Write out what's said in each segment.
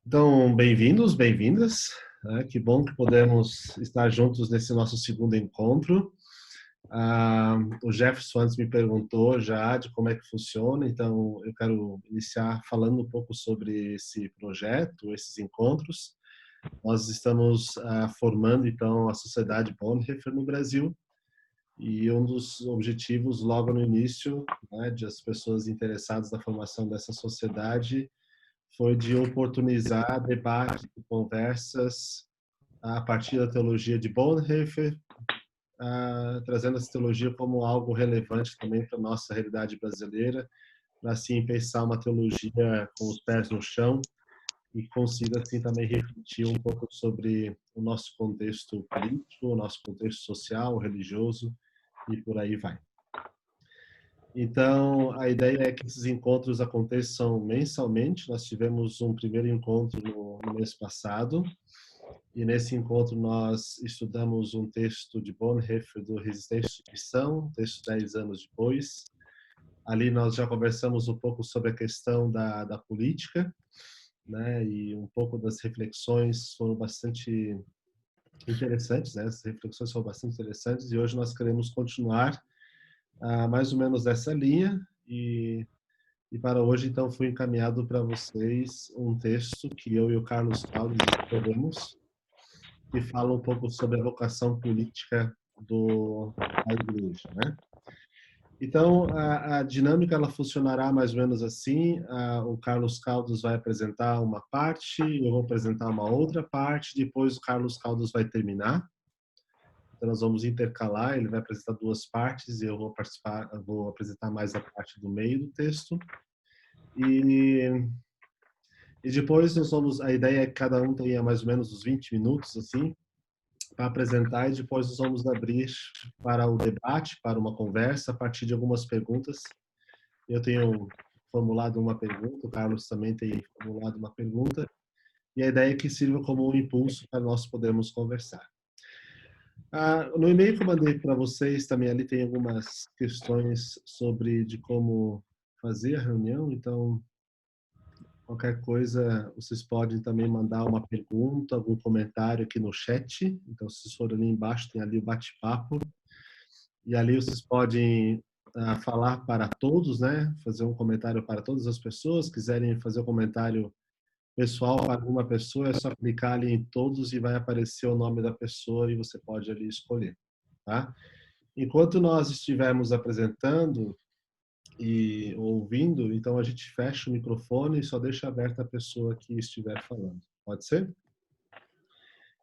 Então, bem-vindos, bem-vindas, né? Que bom que podemos estar juntos nesse nosso segundo encontro. O Jefferson antes me perguntou já de como é que funciona, então eu quero iniciar falando um pouco sobre esse projeto, esses encontros. Nós estamos formando então a Sociedade Bonhoeffer no Brasil e um dos objetivos logo no início, né, de as pessoas interessadas na formação dessa sociedade foi de oportunizar debates e conversas a partir da teologia de Bonhoeffer, trazendo essa teologia como algo relevante também para a nossa realidade brasileira, para assim pensar uma teologia com os pés no chão e consiga assim também refletir um pouco sobre o nosso contexto político, o nosso contexto social, religioso e por aí vai. Então, a ideia é que esses encontros aconteçam mensalmente. Nós tivemos um primeiro encontro no mês passado, e nesse encontro nós estudamos um texto de Bonhoeffer do Resistência e Submissão, um texto 10 anos depois. Ali nós já conversamos um pouco sobre a questão da política, né? E um pouco das reflexões foram bastante interessantes, né? As reflexões foram bastante interessantes, e hoje nós queremos continuar mais ou menos dessa linha, e para hoje, então, foi encaminhado para vocês um texto que eu e o Carlos Caldas escrevemos, que fala um pouco sobre a vocação política da igreja, né? Então, a dinâmica ela funcionará mais ou menos assim: o Carlos Caldas vai apresentar uma parte, eu vou apresentar uma outra parte, depois o Carlos Caldas vai terminar. Então, nós vamos intercalar, ele vai apresentar duas partes e eu vou participar, eu vou apresentar mais a parte do meio do texto. E depois a ideia é que cada um tenha mais ou menos uns 20 minutos, assim, para apresentar, e depois nós vamos abrir para o debate, para uma conversa, a partir de algumas perguntas. Eu tenho formulado uma pergunta, o Carlos também tem formulado uma pergunta, e a ideia é que sirva como um impulso para nós podermos conversar. No e-mail que eu mandei para vocês, também ali tem algumas questões sobre de como fazer a reunião, então qualquer coisa, vocês podem também mandar uma pergunta, algum comentário aqui no chat. Então, se vocês forem ali embaixo, tem ali o bate-papo. E ali vocês podem falar para todos, né? Fazer um comentário para todas as pessoas. Quiserem fazer um comentário pessoal para alguma pessoa, é só clicar ali em todos e vai aparecer o nome da pessoa e você pode ali escolher, tá? Enquanto nós estivermos apresentando e ouvindo, então a gente fecha o microfone e só deixa aberta a pessoa que estiver falando. Pode ser?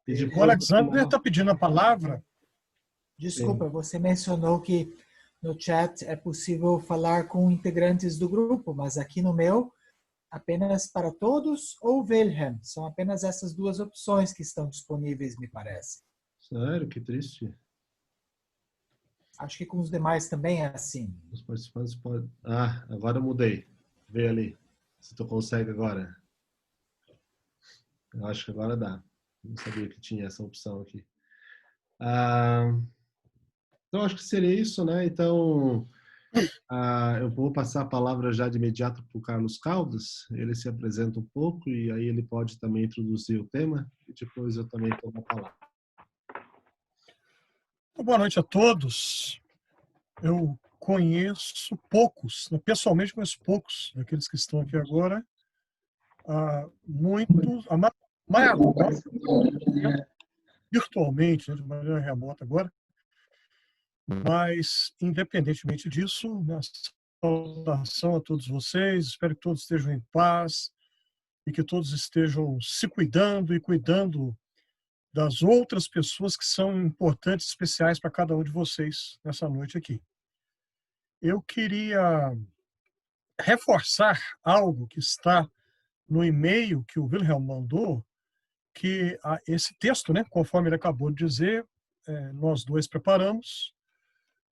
E O depois, no Alexander final, está pedindo a palavra. sim, Desculpa, você mencionou que no chat é possível falar com integrantes do grupo, mas aqui no meu, apenas para todos ou Wilhelm. São apenas essas duas opções que estão disponíveis, me parece. sério, que triste. Acho que com os demais também é assim. Os participantes podem... agora eu mudei. Vê ali. Se tu consegue agora. Eu acho que agora dá. Não sabia que tinha essa opção aqui. Então, acho que seria isso, né? Então, eu vou passar a palavra já de imediato para o Carlos Caldas. Ele se apresenta um pouco e aí ele pode também introduzir o tema e depois eu também tomo a palavra. Boa noite a todos. Eu conheço poucos, pessoalmente conheço poucos daqueles que estão aqui agora. Muitos, a maioria, virtualmente, de maneira remota agora. Mas, independentemente disso, né, saudação a todos vocês. Espero que todos estejam em paz e que todos estejam se cuidando e cuidando das outras pessoas que são importantes, especiais para cada um de vocês nessa noite aqui. Eu queria reforçar algo que está no e-mail que o Wilhelm mandou, que esse texto, né, conforme ele acabou de dizer, nós dois preparamos,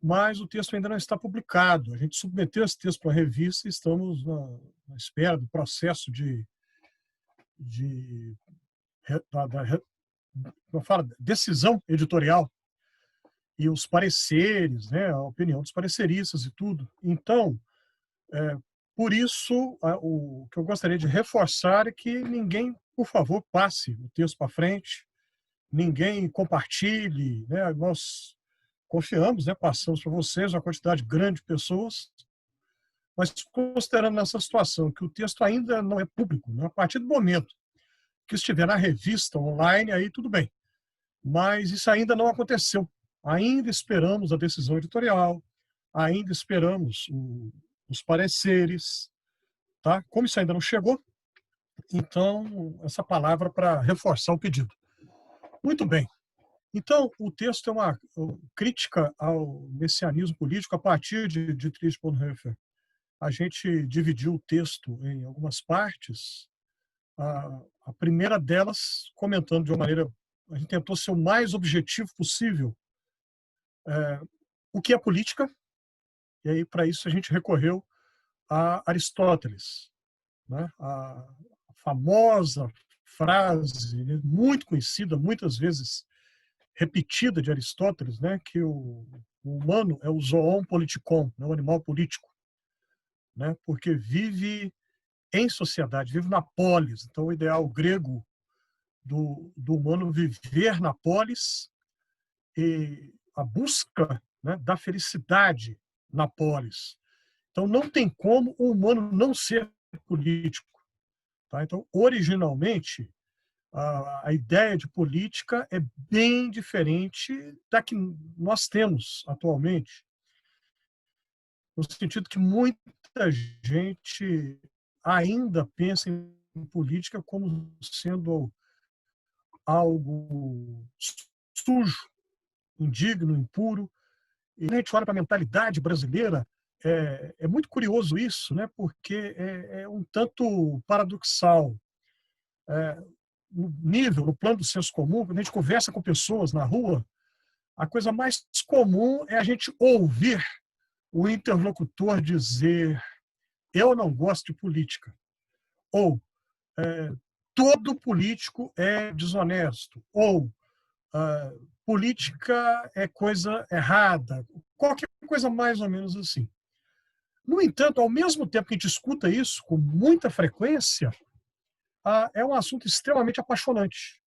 mas o texto ainda não está publicado. A gente submeteu esse texto para a revista e estamos na espera do processo da decisão editorial e os pareceres, né, a opinião dos pareceristas e tudo. Então, por isso, o que eu gostaria de reforçar é que ninguém por favor, passe o texto para frente, ninguém compartilhe, né? Nós confiamos, né? Passamos para vocês uma quantidade grande de pessoas, mas considerando nessa situação que o texto ainda não é público, né? A partir do momento que estiver na revista online, aí tudo bem. Mas isso ainda não aconteceu. Ainda esperamos a decisão editorial, ainda esperamos os pareceres, tá? Como isso ainda não chegou, então essa palavra para reforçar o pedido. Muito bem. Então, o texto é uma crítica ao messianismo político a partir de Dietrich Bonhoeffer. A gente dividiu o texto em algumas partes. A primeira delas, comentando de uma maneira, a gente tentou ser o mais objetivo possível, o que é política, e aí para isso a gente recorreu a Aristóteles, né? A famosa frase, né, muito conhecida, muitas vezes repetida de Aristóteles, né, que o humano é o zoon politikon, né, o animal político, né, porque vive em sociedade, vive na polis. Então, o ideal grego do humano viver na polis e a busca, né, da felicidade na polis. Então, não tem como o humano não ser político. Tá? Então, originalmente, a ideia de política é bem diferente da que nós temos atualmente, no sentido que muita gente ainda pensa em política como sendo algo sujo, indigno, impuro. E a gente olha para a mentalidade brasileira, é muito curioso isso, né? Porque é um tanto paradoxal. No nível, no plano do senso comum, quando a gente conversa com pessoas na rua, a coisa mais comum é a gente ouvir o interlocutor dizer: eu não gosto de política, ou todo político é desonesto, ou política é coisa errada, qualquer coisa mais ou menos assim. No entanto, ao mesmo tempo que a gente escuta isso com muita frequência, é um assunto extremamente apaixonante,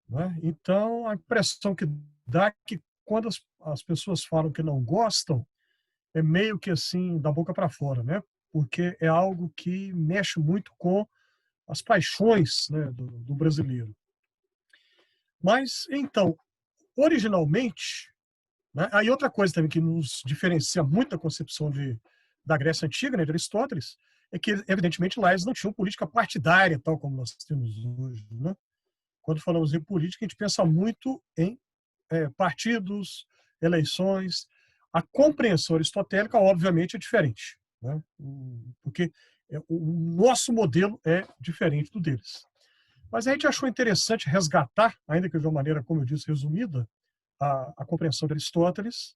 né? Então, a impressão que dá é que quando as pessoas falam que não gostam, é meio que assim, da boca para fora, né? Porque é algo que mexe muito com as paixões, né, do brasileiro. Mas, então, originalmente, né, aí outra coisa também que nos diferencia muito da concepção da Grécia Antiga, né, de Aristóteles, é que, evidentemente, lá eles não tinham política partidária, tal como nós temos hoje, né? Quando falamos em política, a gente pensa muito em partidos, eleições. A compreensão aristotélica, obviamente, é diferente, né? Porque o nosso modelo é diferente do deles. Mas a gente achou interessante resgatar, ainda que de uma maneira, como eu disse, resumida, a compreensão de Aristóteles,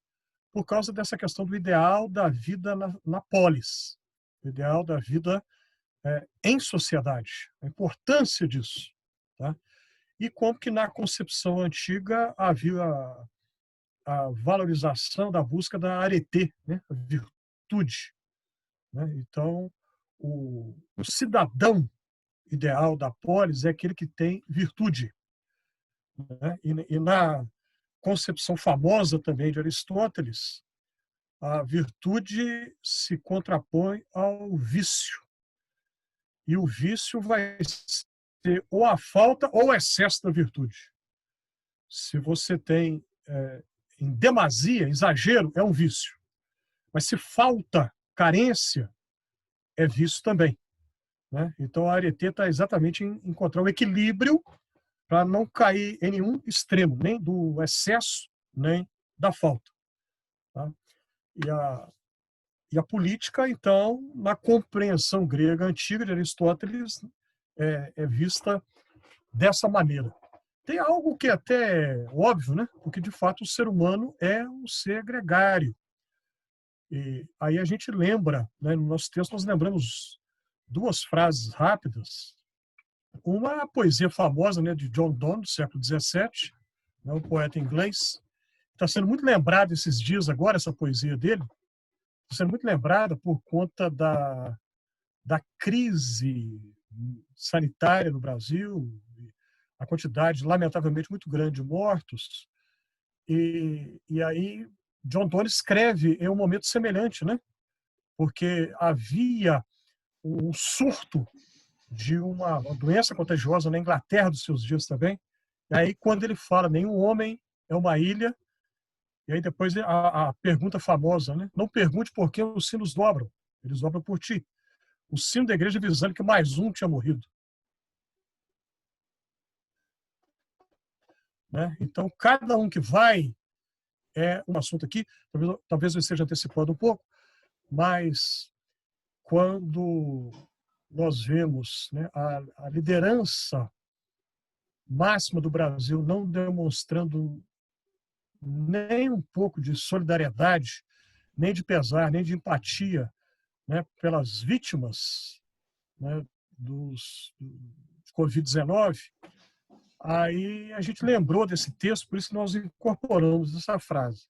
por causa dessa questão do ideal da vida na polis, o ideal da vida em sociedade, a importância disso, tá? E como que na concepção antiga havia a valorização da busca da arete, né? A virtude, né? Então, o cidadão ideal da polis é aquele que tem virtude, né? E na concepção famosa também de Aristóteles, a virtude se contrapõe ao vício. E o vício vai ser ou a falta ou o excesso da virtude. Se você tem em demasia, exagero, é um vício. Mas se falta, carência, é vício também, né? Então a arete está exatamente em encontrar o equilíbrio para não cair em nenhum extremo, nem do excesso, nem da falta. Tá? E a política, então, na compreensão grega antiga de Aristóteles, é vista dessa maneira. Tem algo que é até óbvio, né? Porque, de fato, o ser humano é um ser gregário. E aí a gente lembra, né, no nosso texto, nós lembramos duas frases rápidas. Uma poesia famosa, né, de John Donne, do século XVII, né, um poeta inglês. Está sendo muito lembrado esses dias agora, essa poesia dele. Está sendo muito lembrada por conta da crise sanitária no Brasil, a quantidade, lamentavelmente, muito grande de mortos. E aí, John Donne escreve em um momento semelhante, né? Porque havia um surto de uma doença contagiosa na Inglaterra dos seus dias também. E aí, quando ele fala, nenhum homem é uma ilha, e aí depois a pergunta famosa, né? Não pergunte por que os sinos dobram, eles dobram por ti. O sino da igreja avisando que mais um tinha morrido. Né? Então, cada um que vai é um assunto aqui, talvez eu esteja antecipando um pouco, mas quando nós vemos, né, a liderança máxima do Brasil não demonstrando nem um pouco de solidariedade, nem de pesar, nem de empatia, né, pelas vítimas, né, do Covid-19, aí a gente lembrou desse texto, por isso que nós incorporamos essa frase.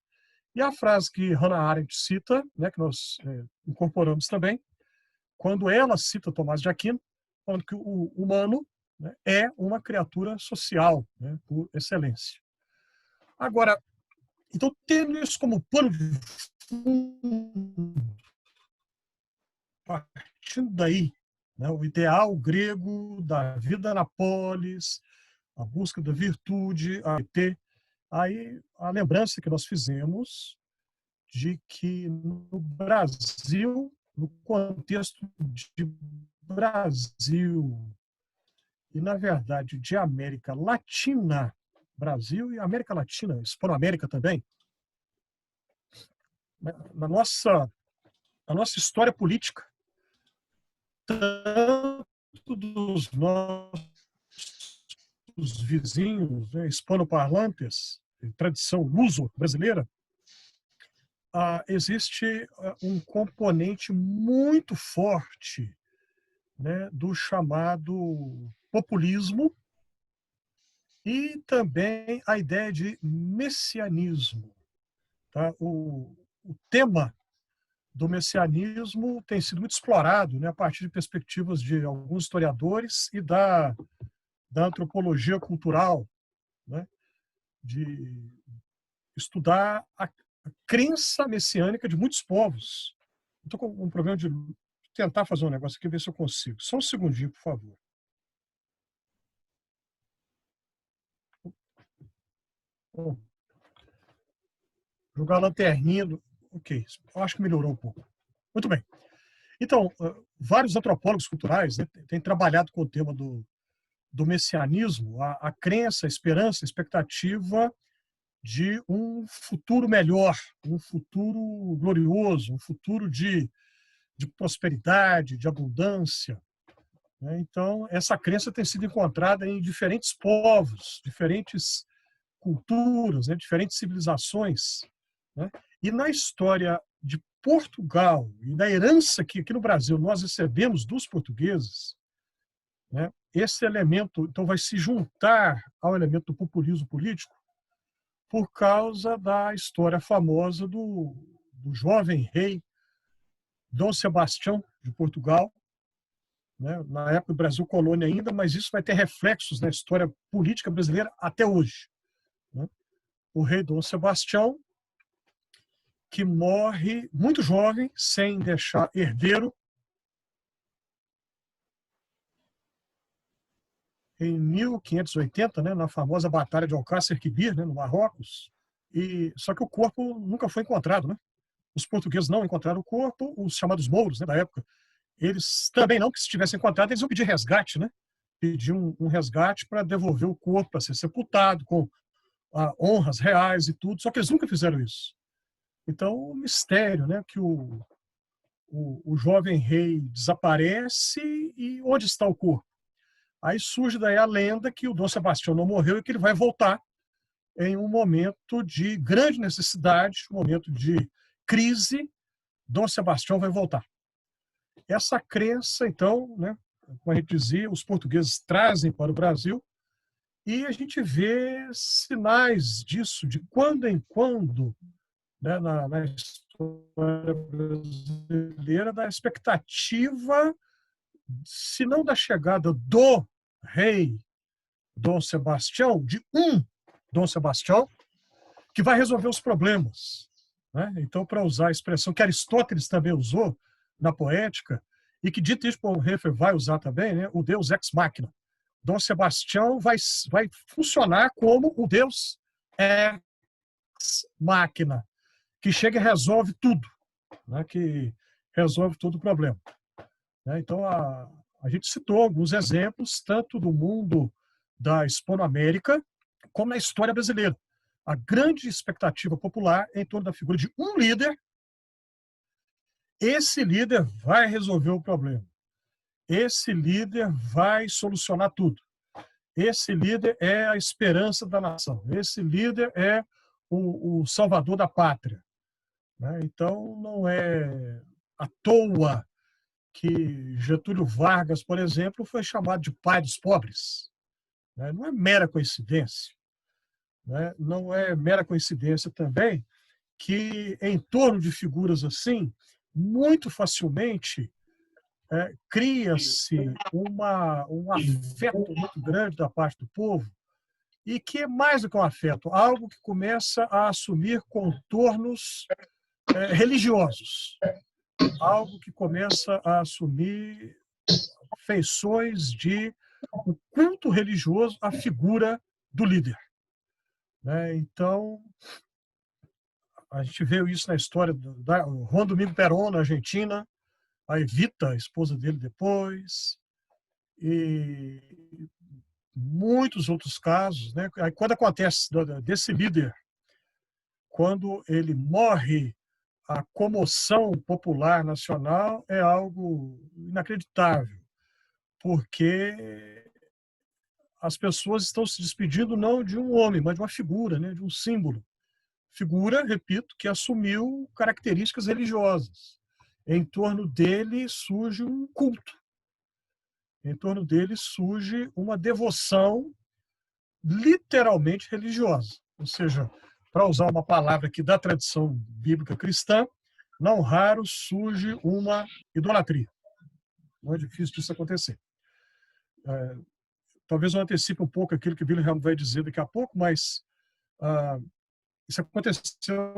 E a frase que Hannah Arendt cita, né, que nós incorporamos também, quando ela cita Tomás de Aquino, falando que o humano, né, é uma criatura social, né, por excelência. Agora, então, tendo isso como pano de fundo, partindo daí, né, o ideal grego da vida na polis, a busca da virtude, aí a lembrança que nós fizemos de que no Brasil, no contexto de Brasil e, na verdade, de América Latina, Brasil e América Latina, Hispanoamérica também, na nossa história política, tanto dos nossos vizinhos, né, hispanoparlantes, tradição luso-brasileira, existe um componente muito forte, né, do chamado populismo e também a ideia de messianismo. Tá? O tema do messianismo tem sido muito explorado, né, a partir de perspectivas de alguns historiadores e da antropologia cultural, né, de estudar a crença messiânica de muitos povos. Estou com um problema de tentar fazer um negócio aqui, ver se eu consigo. Só um segundinho, por favor. Bom, jogar a lanterninha. Ok, eu acho que melhorou um pouco. Muito bem. Então, vários antropólogos culturais, né, têm trabalhado com o tema do messianismo, a crença, a esperança, a expectativa de um futuro melhor, um futuro glorioso, um futuro de prosperidade, de abundância. Né? Então, essa crença tem sido encontrada em diferentes povos, diferentes culturas, né? Diferentes civilizações. Né? E na história de Portugal e da herança que aqui no Brasil nós recebemos dos portugueses, né? Esse elemento então vai se juntar ao elemento do populismo político por causa da história famosa do jovem rei Dom Sebastião de Portugal, né? Na época do Brasil colônia ainda, mas isso vai ter reflexos na história política brasileira até hoje. Né? O rei Dom Sebastião, que morre muito jovem, sem deixar herdeiro, em 1580, né, na famosa Batalha de Alcácer Quibir, né, no Marrocos. Só que o corpo nunca foi encontrado. Né? Os portugueses não encontraram o corpo, os chamados mouros, né, da época, eles também não, que se tivessem encontrado, eles iam pedir resgate, né? Pedir um resgate para devolver o corpo, para ser sepultado, com honras reais e tudo, só que eles nunca fizeram isso. Então, o mistério, né, que o jovem rei desaparece e onde está o corpo? Aí surge daí a lenda que o Dom Sebastião não morreu e que ele vai voltar em um momento de grande necessidade, um momento de crise, Dom Sebastião vai voltar. Essa crença, então, né, como a gente dizia, os portugueses trazem para o Brasil e a gente vê sinais disso, de quando em quando, né, na história brasileira, da expectativa, se não da chegada do rei, Dom Sebastião, de um Dom Sebastião, que vai resolver os problemas, né? Então, para usar a expressão que Aristóteles também usou na poética, e que Dietrich Bonhoeffer vai usar também, né? O Deus ex machina. Dom Sebastião vai funcionar como o Deus ex machina, que chega e resolve tudo, né? Que resolve todo o problema. Então, a gente citou alguns exemplos, tanto do mundo da Hispano-América, como na história brasileira. A grande expectativa popular é em torno da figura de um líder. Esse líder vai resolver o problema. Esse líder vai solucionar tudo. Esse líder é a esperança da nação. Esse líder é o salvador da pátria. Então, não é à toa que Getúlio Vargas, por exemplo, foi chamado de pai dos pobres. Não é mera coincidência. Não é mera coincidência também que, em torno de figuras assim, muito facilmente cria-se um afeto muito grande da parte do povo, e que é mais do que um afeto, algo que começa a assumir contornos religiosos, algo que começa a assumir feições de um culto religioso à figura do líder. Então, a gente viu isso na história do Juan Domingo Perón, na Argentina, a Evita, a esposa dele depois, e muitos outros casos. Aí, quando acontece desse líder, quando ele morre, a comoção popular nacional é algo inacreditável, porque as pessoas estão se despedindo não de um homem, mas de uma figura, de um símbolo. Figura, repito, que assumiu características religiosas. Em torno dele surge um culto. Em torno dele surge uma devoção literalmente religiosa. Ou seja, para usar uma palavra aqui da tradição bíblica cristã, não raro surge uma idolatria. Não é difícil disso acontecer. Talvez eu antecipe um pouco aquilo que Wilhelm vai dizer daqui a pouco, mas isso aconteceu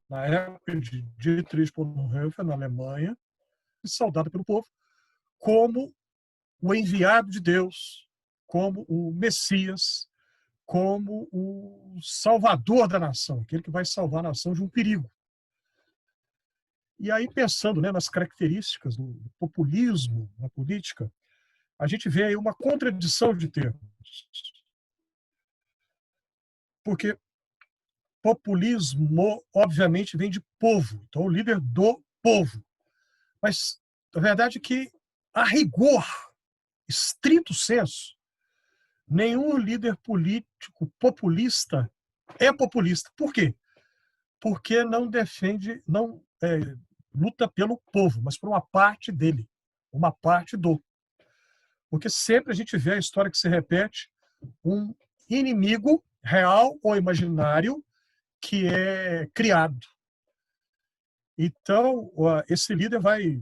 na época de Dietrich Bonhoeffer, na Alemanha, saudado pelo povo, como o enviado de Deus, como o Messias, como o salvador da nação, aquele que vai salvar a nação de um perigo. E aí, pensando nas características do populismo na política, a gente vê aí uma contradição de termos. Porque populismo, obviamente, vem de povo, então o líder do povo. Mas a verdade é que, a rigor, estrito senso, nenhum líder político populista é populista. Por quê? Porque não defende, não luta pelo povo, mas por uma parte dele, uma parte do. Porque sempre a gente vê a história que se repete, um inimigo real ou imaginário que é criado. Então, esse líder vai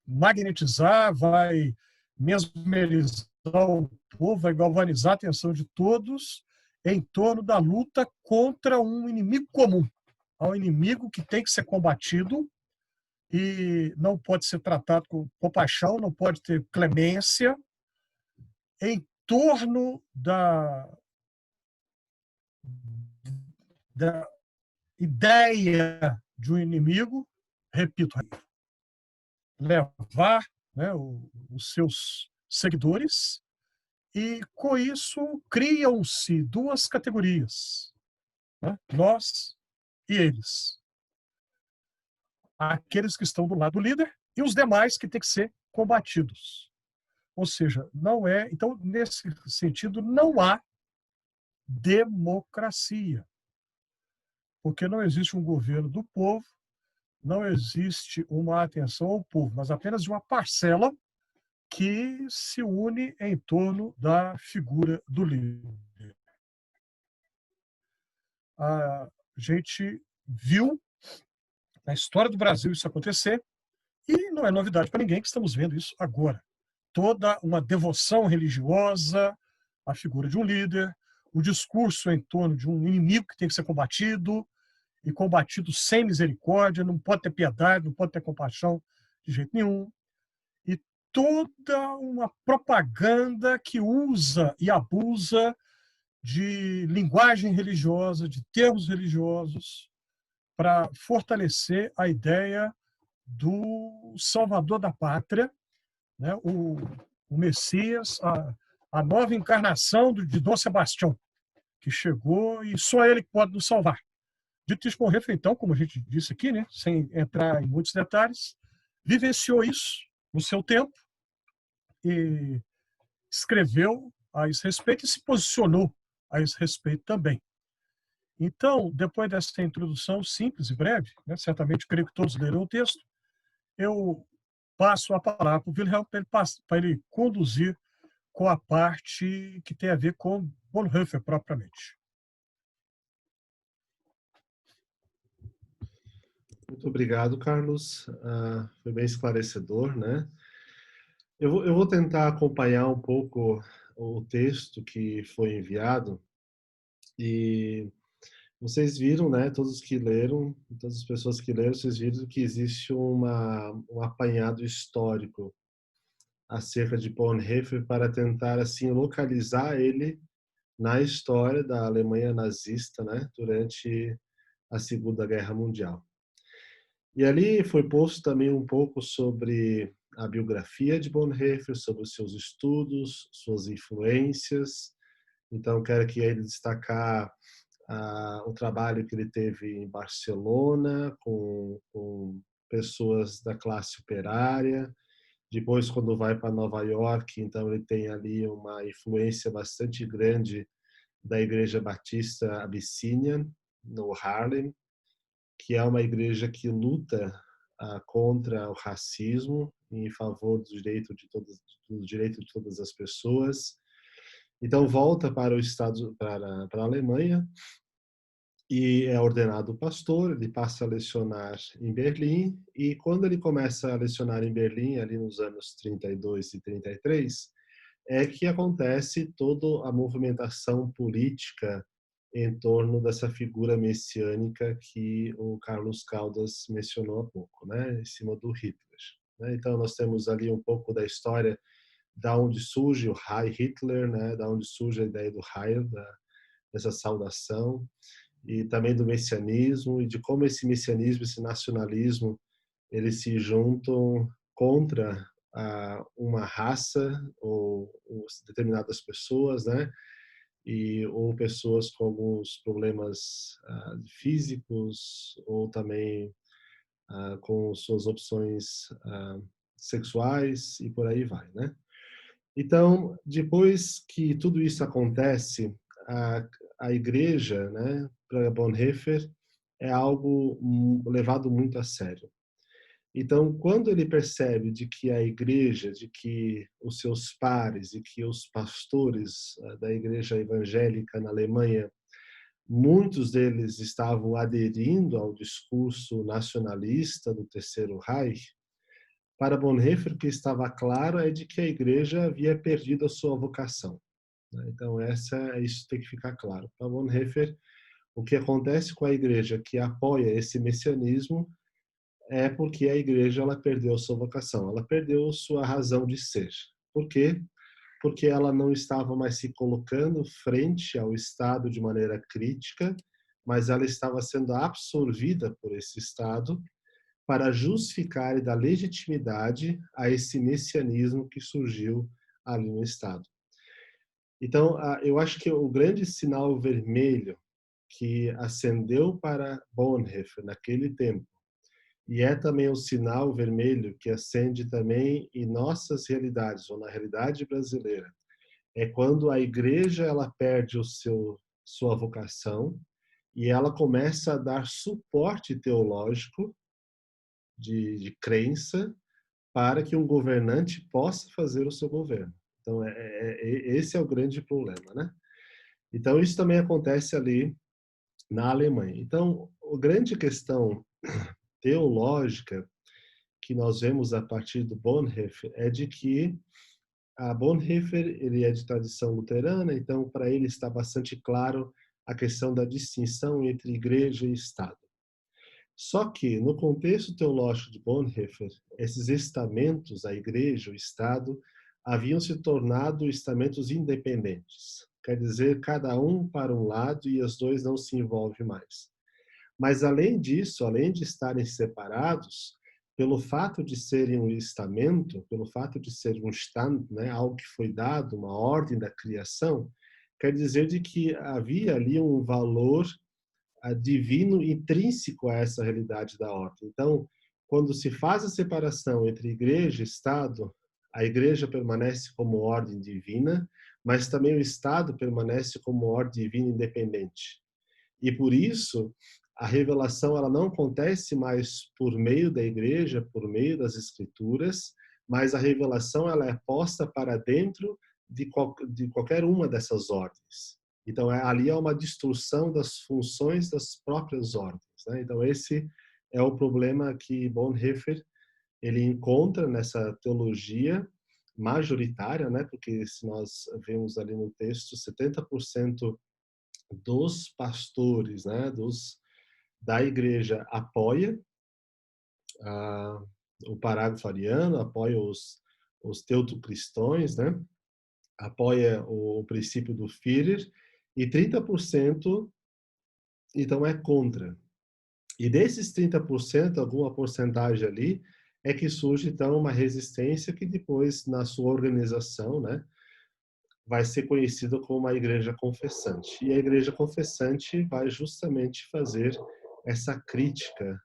magnetizar, vai mesmerizar o povo, vai galvanizar a atenção de todos em torno da luta contra um inimigo comum, um inimigo que tem que ser combatido e não pode ser tratado com compaixão, não pode ter clemência, em torno da ideia de um inimigo, repito, levar os seus seguidores, e com isso criam-se duas categorias, nós e eles. Aqueles que estão do lado do líder e os demais que têm que ser combatidos. Ou seja, não é. Então, nesse sentido, não há democracia. Porque não existe um governo do povo, não existe uma atenção ao povo, mas apenas de uma parcela que se une em torno da figura do líder. A gente viu na história do Brasil isso acontecer, e não é novidade para ninguém que estamos vendo isso agora. toda uma devoção religiosa à figura de um líder, o discurso em torno de um inimigo que tem que ser combatido, e combatido sem misericórdia, não pode ter piedade, não pode ter compaixão de jeito nenhum. E toda uma propaganda que usa e abusa de linguagem religiosa, de termos religiosos, para fortalecer a ideia do salvador da pátria, né? O Messias, a nova encarnação de Dom Sebastião, que chegou e só ele pode nos salvar. Dietrich Bonhoeffer, então, como a gente disse aqui, né, sem entrar em muitos detalhes, vivenciou isso no seu tempo e escreveu a esse respeito e se posicionou a esse respeito também. Então, depois dessa introdução simples e breve, né, certamente creio que todos leram o texto, eu passo a palavra para o Wilhelm para ele conduzir com a parte que tem a ver com Bonhoeffer propriamente. Muito obrigado, Carlos. Foi bem esclarecedor, né? Eu vou tentar acompanhar um pouco o texto que foi enviado e vocês viram, né? Todos que leram, todas as pessoas que leram, vocês viram que existe um apanhado histórico acerca de Bonhoeffer para tentar assim localizar ele na história da Alemanha nazista, né? Durante a Segunda Guerra Mundial. E ali foi posto também um pouco sobre a biografia de Bonhoeffer, sobre os seus estudos, suas influências. Então, quero aqui ele destacar o trabalho que ele teve em Barcelona, com pessoas da classe operária. Depois, quando vai para Nova York, então ele tem ali uma influência bastante grande da Igreja Batista Abyssinian, no Harlem, que é uma igreja que luta contra o racismo em favor do direito de todas as pessoas. Então volta para o estado, para a Alemanha e é ordenado pastor. Ele passa a lecionar em Berlim e quando ele começa a lecionar em Berlim, ali nos anos 32 e 33, é que acontece toda a movimentação política em torno dessa figura messiânica que o Carlos Caldas mencionou há pouco, né, em cima do Hitler. Né? Então nós temos ali um pouco da história da onde surge o Heil Hitler, né, da onde surge a ideia do Heil, dessa saudação, e também do messianismo e de como esse messianismo, esse nacionalismo, eles se juntam contra uma raça ou determinadas pessoas, né? Ou pessoas com alguns problemas físicos ou também com suas opções sexuais e por aí vai, né? Então, depois que tudo isso acontece, a, a igreja, né, para Bonhoeffer, é algo levado muito a sério. Então, quando ele percebe de que a igreja, de que os seus pares e que os pastores da igreja evangélica na Alemanha, muitos deles estavam aderindo ao discurso nacionalista do Terceiro Reich, para Bonhoeffer o que estava claro é de que a igreja havia perdido a sua vocação. Então, isso tem que ficar claro. Para Bonhoeffer, o que acontece com a igreja que apoia esse messianismo é porque a igreja ela perdeu sua vocação, ela perdeu sua razão de ser. Por quê? Porque ela não estava mais se colocando frente ao Estado de maneira crítica, mas ela estava sendo absorvida por esse Estado para justificar e dar legitimidade a esse messianismo que surgiu ali no Estado. Então, eu acho que o grande sinal vermelho que acendeu para Bonhoeffer naquele tempo, e é também o sinal vermelho que acende também em nossas realidades, ou na realidade brasileira, é quando a igreja ela perde sua vocação e ela começa a dar suporte teológico de crença para que um governante possa fazer o seu governo. Então, esse é o grande problema, né? Então, isso também acontece ali na Alemanha. Então, a grande questão teológica que nós vemos a partir do Bonhoeffer é de que A Bonhoeffer, ele é de tradição luterana, então para ele está bastante claro a questão da distinção entre igreja e Estado. Só que, no contexto teológico de Bonhoeffer, esses estamentos, a igreja, o Estado, haviam se tornado estamentos independentes. Quer dizer, cada um para um lado e os dois não se envolvem mais. Mas, além disso, além de estarem separados, pelo fato de serem um estamento, pelo fato de ser um stand, né, algo que foi dado, uma ordem da criação, quer dizer de que havia ali um valor divino intrínseco a essa realidade da ordem. Então, quando se faz a separação entre igreja e Estado, a igreja permanece como ordem divina, mas também o Estado permanece como ordem divina independente. E por isso, a revelação ela não acontece mais por meio da igreja, por meio das escrituras, mas a revelação ela é posta para dentro de qualquer uma dessas ordens. Então, ali há uma distorção das funções das próprias ordens, né? Então, esse é o problema que Bonhoeffer ele encontra nessa teologia majoritária, né? Porque se nós vemos ali no texto, 70% dos pastores, né, da igreja apoia o parágrafo ariano, apoia os teutocristões, né, apoia o princípio do Führer, e 30% então é contra. E desses 30%, alguma porcentagem ali, é que surge então uma resistência que depois, na sua organização, né, vai ser conhecido como a igreja confessante. E a igreja confessante vai justamente fazer essa crítica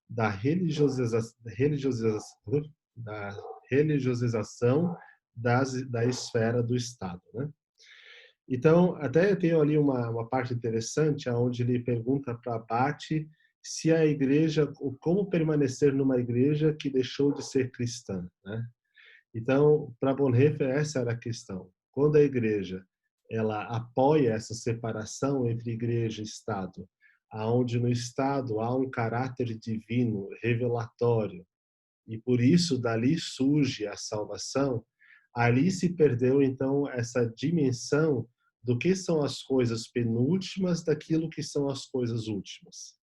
da religiosização da esfera do Estado, né? Então, até eu tenho ali uma parte interessante, onde ele pergunta para Bate se a igreja, como permanecer numa igreja que deixou de ser cristã, né? Então, para Bonhoeffer, essa era a questão. Quando a igreja ela apoia essa separação entre igreja e Estado, aonde no Estado há um caráter divino, revelatório, e por isso dali surge a salvação, ali se perdeu então essa dimensão do que são as coisas penúltimas daquilo que são as coisas últimas.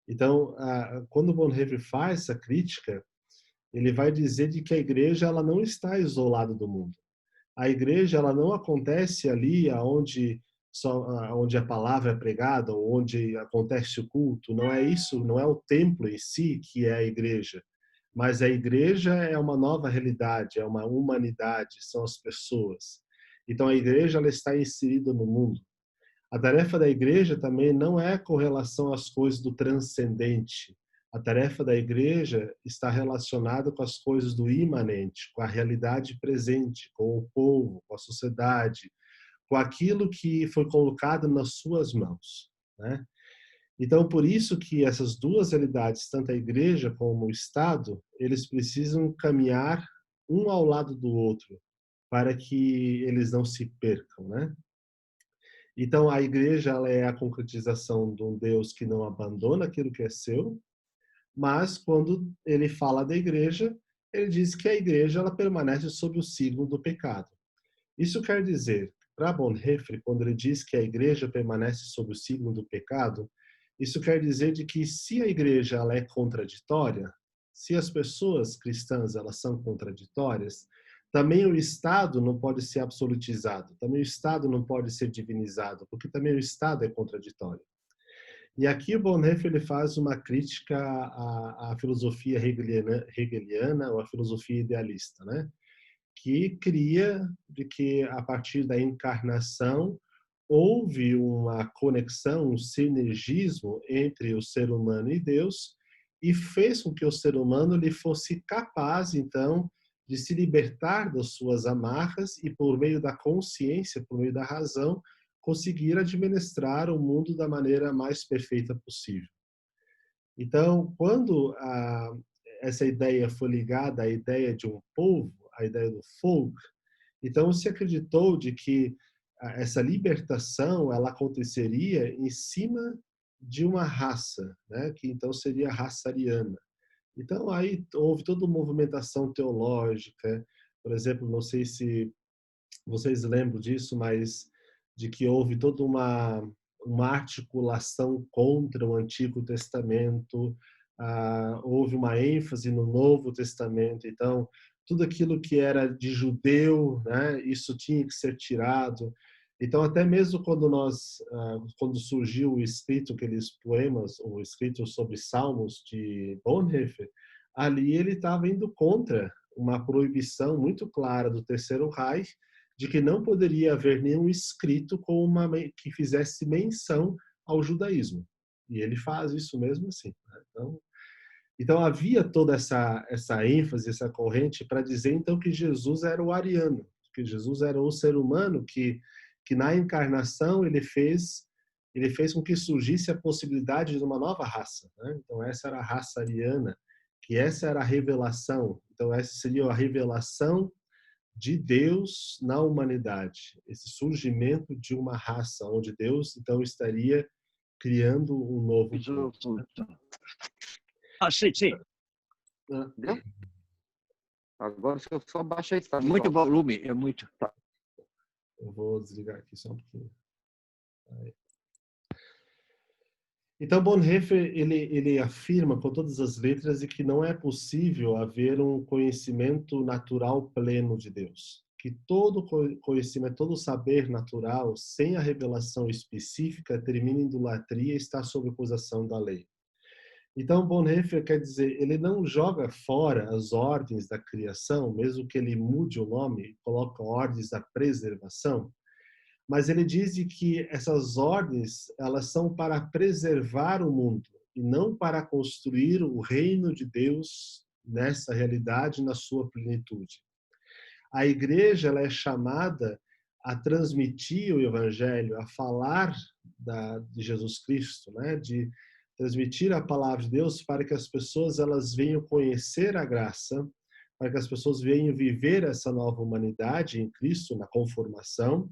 Então, quando Bonhoeffer faz essa crítica, ele vai dizer de que a igreja ela não está isolada do mundo. A igreja ela não acontece ali onde a palavra é pregada, ou onde acontece o culto. Não é isso, não é o templo em si que é a igreja. Mas a igreja é uma nova realidade, é uma humanidade, são as pessoas. Então a igreja ela está inserida no mundo. A tarefa da igreja também não é com relação às coisas do transcendente. A tarefa da igreja está relacionada com as coisas do imanente, com a realidade presente, com o povo, com a sociedade, com aquilo que foi colocado nas suas mãos, né? Então, por isso que essas duas realidades, tanto a igreja como o Estado, eles precisam caminhar um ao lado do outro, para que eles não se percam, né? Então, a igreja ela é a concretização de um Deus que não abandona aquilo que é seu, mas quando ele fala da igreja, ele diz que a igreja ela permanece sob o signo do pecado. Isso quer dizer, para Bonhoeffer, quando ele diz que a igreja permanece sob o signo do pecado, isso quer dizer de que se a igreja ela é contraditória, se as pessoas cristãs elas são contraditórias, também o Estado não pode ser absolutizado, também o Estado não pode ser divinizado, porque também o Estado é contraditório. E aqui o Bonhoeffer ele faz uma crítica à filosofia hegeliana ou à filosofia idealista, né? Que cria de que a partir da encarnação houve uma conexão, um sinergismo entre o ser humano e Deus e fez com que o ser humano ele fosse capaz então de se libertar das suas amarras e por meio da consciência, por meio da razão, conseguir administrar o mundo da maneira mais perfeita possível. Então, quando essa ideia foi ligada à ideia de um povo, à ideia do folk, então se acreditou de que essa libertação ela aconteceria em cima de uma raça, né? Que então seria a raça ariana. Então aí houve toda uma movimentação teológica, Por exemplo, não sei se vocês lembram disso, mas de que houve toda uma articulação contra o Antigo Testamento, houve uma ênfase no Novo Testamento. Então, tudo aquilo que era de judeu, né, isso tinha que ser tirado. Então, até mesmo quando surgiu o escrito, aqueles poemas, o escrito sobre Salmos de Bonhoeffer, ali ele estava indo contra uma proibição muito clara do Terceiro Reich de que não poderia haver nenhum escrito que fizesse menção ao judaísmo. E ele faz isso mesmo assim. Né? Então havia toda essa ênfase, essa corrente para dizer então que Jesus era o ariano, que Jesus era o ser humano que na encarnação ele fez com que surgisse a possibilidade de uma nova raça. Né? Então essa era a raça ariana, que essa era a revelação. Então essa seria a revelação de Deus na humanidade, esse surgimento de uma raça onde Deus então estaria criando um novo povo. Sim, sim. Entendeu? Agora se eu só baixar isso, tá Muito volume, é muito. Eu vou desligar aqui só um pouquinho. Aí. Então Bonhoeffer ele afirma com todas as letras de que não é possível haver um conhecimento natural pleno de Deus, que todo conhecimento, todo saber natural sem a revelação específica termina em idolatria e está sob acusação da lei. Então Bonhoeffer quer dizer, ele não joga fora as ordens da criação, mesmo que ele mude o nome, coloca ordens da preservação. Mas ele diz que essas ordens, elas são para preservar o mundo e não para construir o reino de Deus nessa realidade, na sua plenitude. A igreja ela é chamada a transmitir o evangelho, a falar de Jesus Cristo, né? De transmitir a palavra de Deus para que as pessoas elas venham conhecer a graça, para que as pessoas venham viver essa nova humanidade em Cristo, na conformação,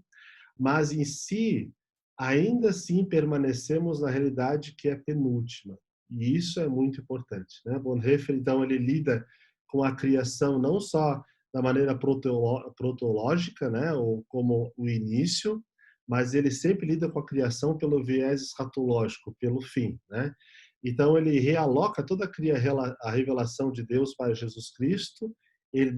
mas em si, ainda assim permanecemos na realidade que é penúltima. E isso é muito importante. Né? Bonhoeffer, então, ele lida com a criação não só da maneira protológica, né? Ou como o início, mas ele sempre lida com a criação pelo viés escatológico, pelo fim. Né? Então, ele realoca toda a revelação de Deus para Jesus Cristo, ele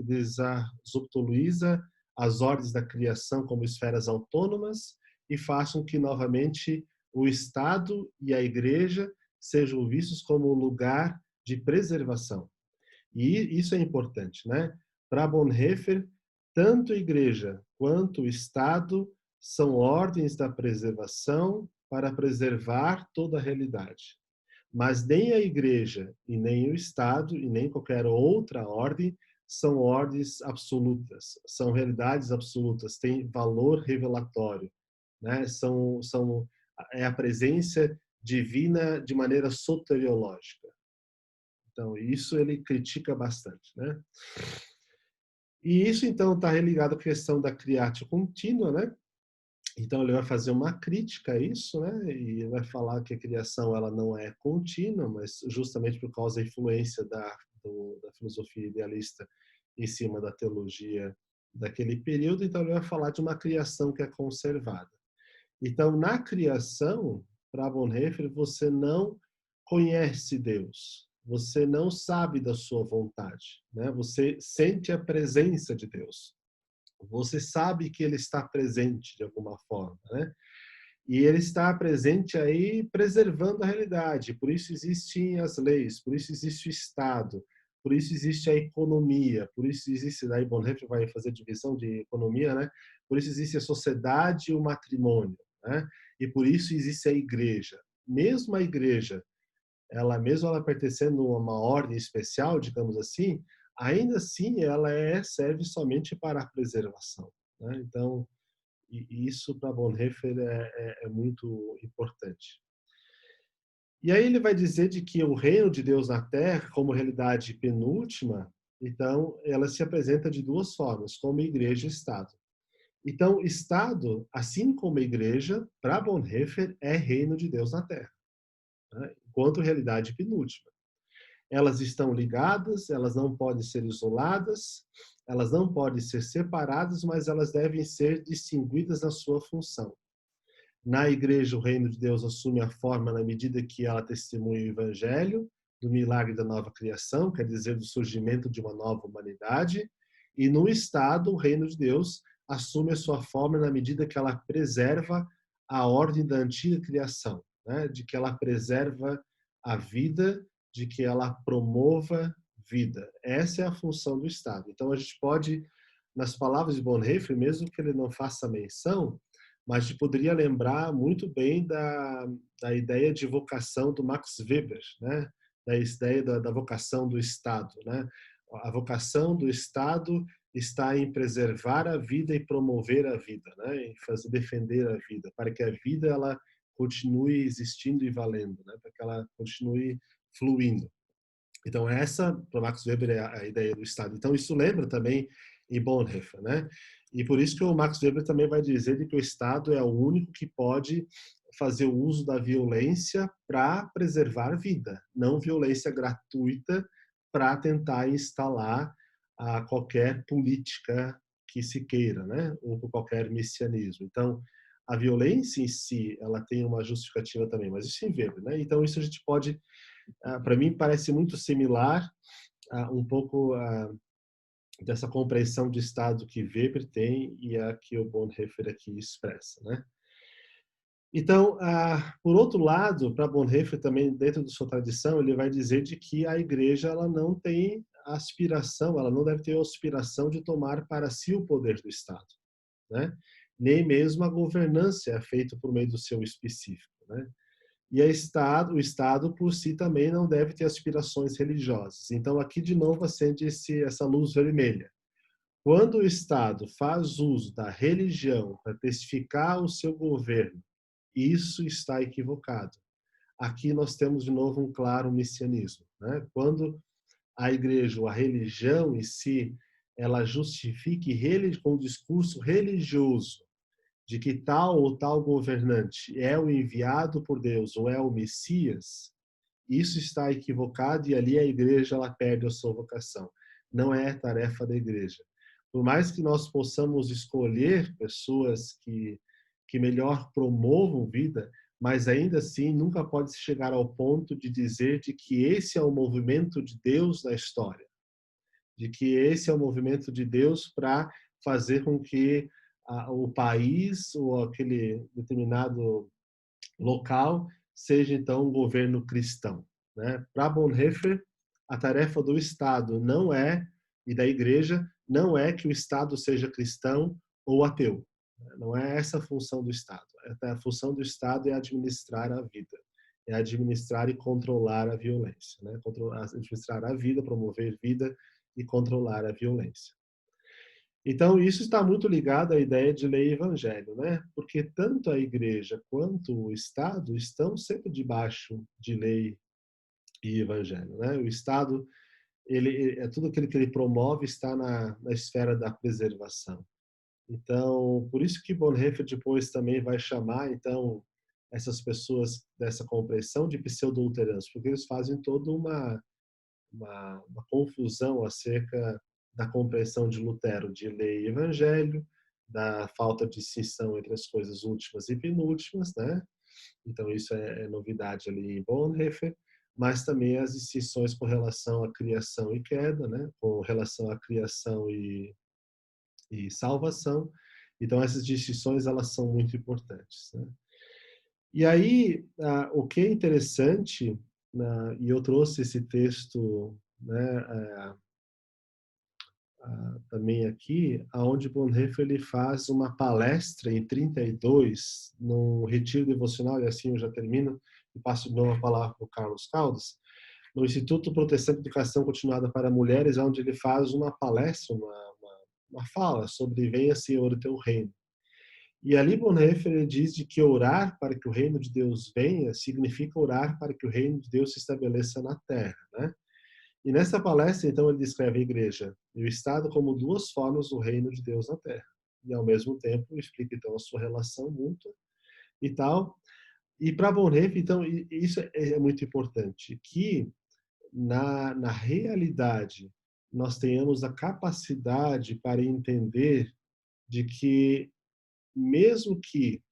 desabsoluiza as ordens da criação como esferas autônomas e façam que, novamente, o Estado e a Igreja sejam vistos como lugar de preservação. E isso é importante, né? Para Bonhoeffer, tanto a Igreja quanto o Estado são ordens da preservação para preservar toda a realidade. Mas nem a Igreja, e nem o Estado, e nem qualquer outra ordem são ordens absolutas, são realidades absolutas, têm valor revelatório, né? É a presença divina de maneira soteriológica. Então, isso ele critica bastante, né? E isso, então, está ligado à questão da criatio contínua, né? Então, ele vai fazer uma crítica a isso, né? E vai falar que a criação ela não é contínua, mas justamente por causa da influência da filosofia idealista em cima da teologia daquele período, então ele vai falar de uma criação que é conservada. Então, na criação, para Bonhoeffer, você não conhece Deus, você não sabe da sua vontade, né? Você sente a presença de Deus, você sabe que Ele está presente de alguma forma, né? E Ele está presente aí preservando a realidade, por isso existem as leis, por isso existe o Estado, por isso existe a economia, por isso existe, daí Bonhoeffer vai fazer divisão de economia, né? Por isso existe a sociedade e o matrimônio, né? E por isso existe a igreja. Mesmo a igreja, mesmo ela pertencendo a uma ordem especial, digamos assim, ainda assim ela serve somente para a preservação, né? Então, isso para Bonhoeffer é muito importante. E aí ele vai dizer de que o reino de Deus na Terra, como realidade penúltima, então ela se apresenta de duas formas, como igreja e Estado. Então, Estado, assim como a igreja, para Bonhoeffer, é reino de Deus na Terra, né? Enquanto realidade penúltima. Elas estão ligadas, elas não podem ser isoladas, elas não podem ser separadas, mas elas devem ser distinguidas na sua função. Na igreja, o reino de Deus assume a forma na medida que ela testemunha o evangelho, do milagre da nova criação, quer dizer, do surgimento de uma nova humanidade. E no Estado, o reino de Deus assume a sua forma na medida que ela preserva a ordem da antiga criação, né? De que ela preserva a vida, de que ela promova vida. Essa é a função do Estado. Então, a gente pode, nas palavras de Bonhoeffer, mesmo que ele não faça menção, mas a gente poderia lembrar muito bem da ideia de vocação do Max Weber, né? Da ideia da vocação do Estado, né? A vocação do Estado está em preservar a vida e promover a vida, né? Em fazer defender a vida, para que a vida ela continue existindo e valendo, né? Para que ela continue fluindo. Então essa, para Max Weber, é a ideia do Estado. Então isso lembra também em Bonhoeffer, né? E por isso que o Max Weber também vai dizer de que o Estado é o único que pode fazer o uso da violência para preservar vida, não violência gratuita para tentar instalar qualquer política que se queira, né? Ou por qualquer messianismo. Então, a violência em si, ela tem uma justificativa também, mas isso em Weber, né? Então, isso a gente pode, para mim, parece muito similar, um pouco dessa compreensão de Estado que Weber tem e a que o Bonhoeffer aqui expressa, né? Então, por outro lado, para Bonhoeffer também, dentro de sua tradição, ele vai dizer de que a igreja ela não tem aspiração, ela não deve ter a aspiração de tomar para si o poder do Estado, né? Nem mesmo a governança é feita por meio do seu específico, né? E o Estado por si também não deve ter aspirações religiosas. Então, aqui de novo acende essa luz vermelha. Quando o Estado faz uso da religião para testificar o seu governo, isso está equivocado. Aqui nós temos de novo um claro messianismo, né? Quando a igreja, ou a religião em si, ela justifique com um discurso religioso de que tal ou tal governante é o enviado por Deus ou é o Messias, isso está equivocado e ali a igreja ela perde a sua vocação. Não é tarefa da igreja. Por mais que nós possamos escolher pessoas que melhor promovam vida, mas ainda assim nunca pode chegar ao ponto de dizer de que esse é o movimento de Deus na história, de que esse é o movimento de Deus para fazer com que o país ou aquele determinado local seja então um governo cristão, né? Para Bonhoeffer, a tarefa do Estado não é, e da igreja, não é que o Estado seja cristão ou ateu. Não é essa a função do Estado. A função do Estado é administrar a vida, é administrar e controlar a violência, né? Administrar a vida, promover vida e controlar a violência. Então, isso está muito ligado à ideia de lei e evangelho, né? Porque tanto a igreja quanto o Estado estão sempre debaixo de lei e evangelho, né? O Estado, tudo aquilo que ele promove está na esfera da preservação. Então, por isso que Bonhoeffer depois também vai chamar, então, essas pessoas dessa compreensão de pseudo-luteranos, porque eles fazem toda uma confusão acerca da compreensão de Lutero de lei e evangelho, da falta de distinção entre as coisas últimas e penúltimas, né? Então isso é novidade ali em Bonhoeffer, mas também as distinções com relação à criação e queda, né? Com relação à criação e salvação. Então essas distinções elas são muito importantes, né? E aí o que é interessante, e eu trouxe esse texto, né, também aqui, aonde Bonhoeffer ele faz uma palestra em 32 num retiro devocional, e assim eu já termino e passo de novo a palavra para o Carlos Caldas, no Instituto Protestante de Educação Continuada para Mulheres, onde ele faz uma palestra, uma fala sobre venha Senhor o teu reino. E ali Bonhoeffer diz de que orar para que o reino de Deus venha significa orar para que o reino de Deus se estabeleça na terra, né? E nessa palestra, então, ele descreve a igreja e o Estado como duas formas do reino de Deus na terra. E, ao mesmo tempo, explica, então, a sua relação mútua e tal. E para Bonhoeffer, então, isso é muito importante, que na realidade, nós tenhamos a capacidade para entender de que, mesmo que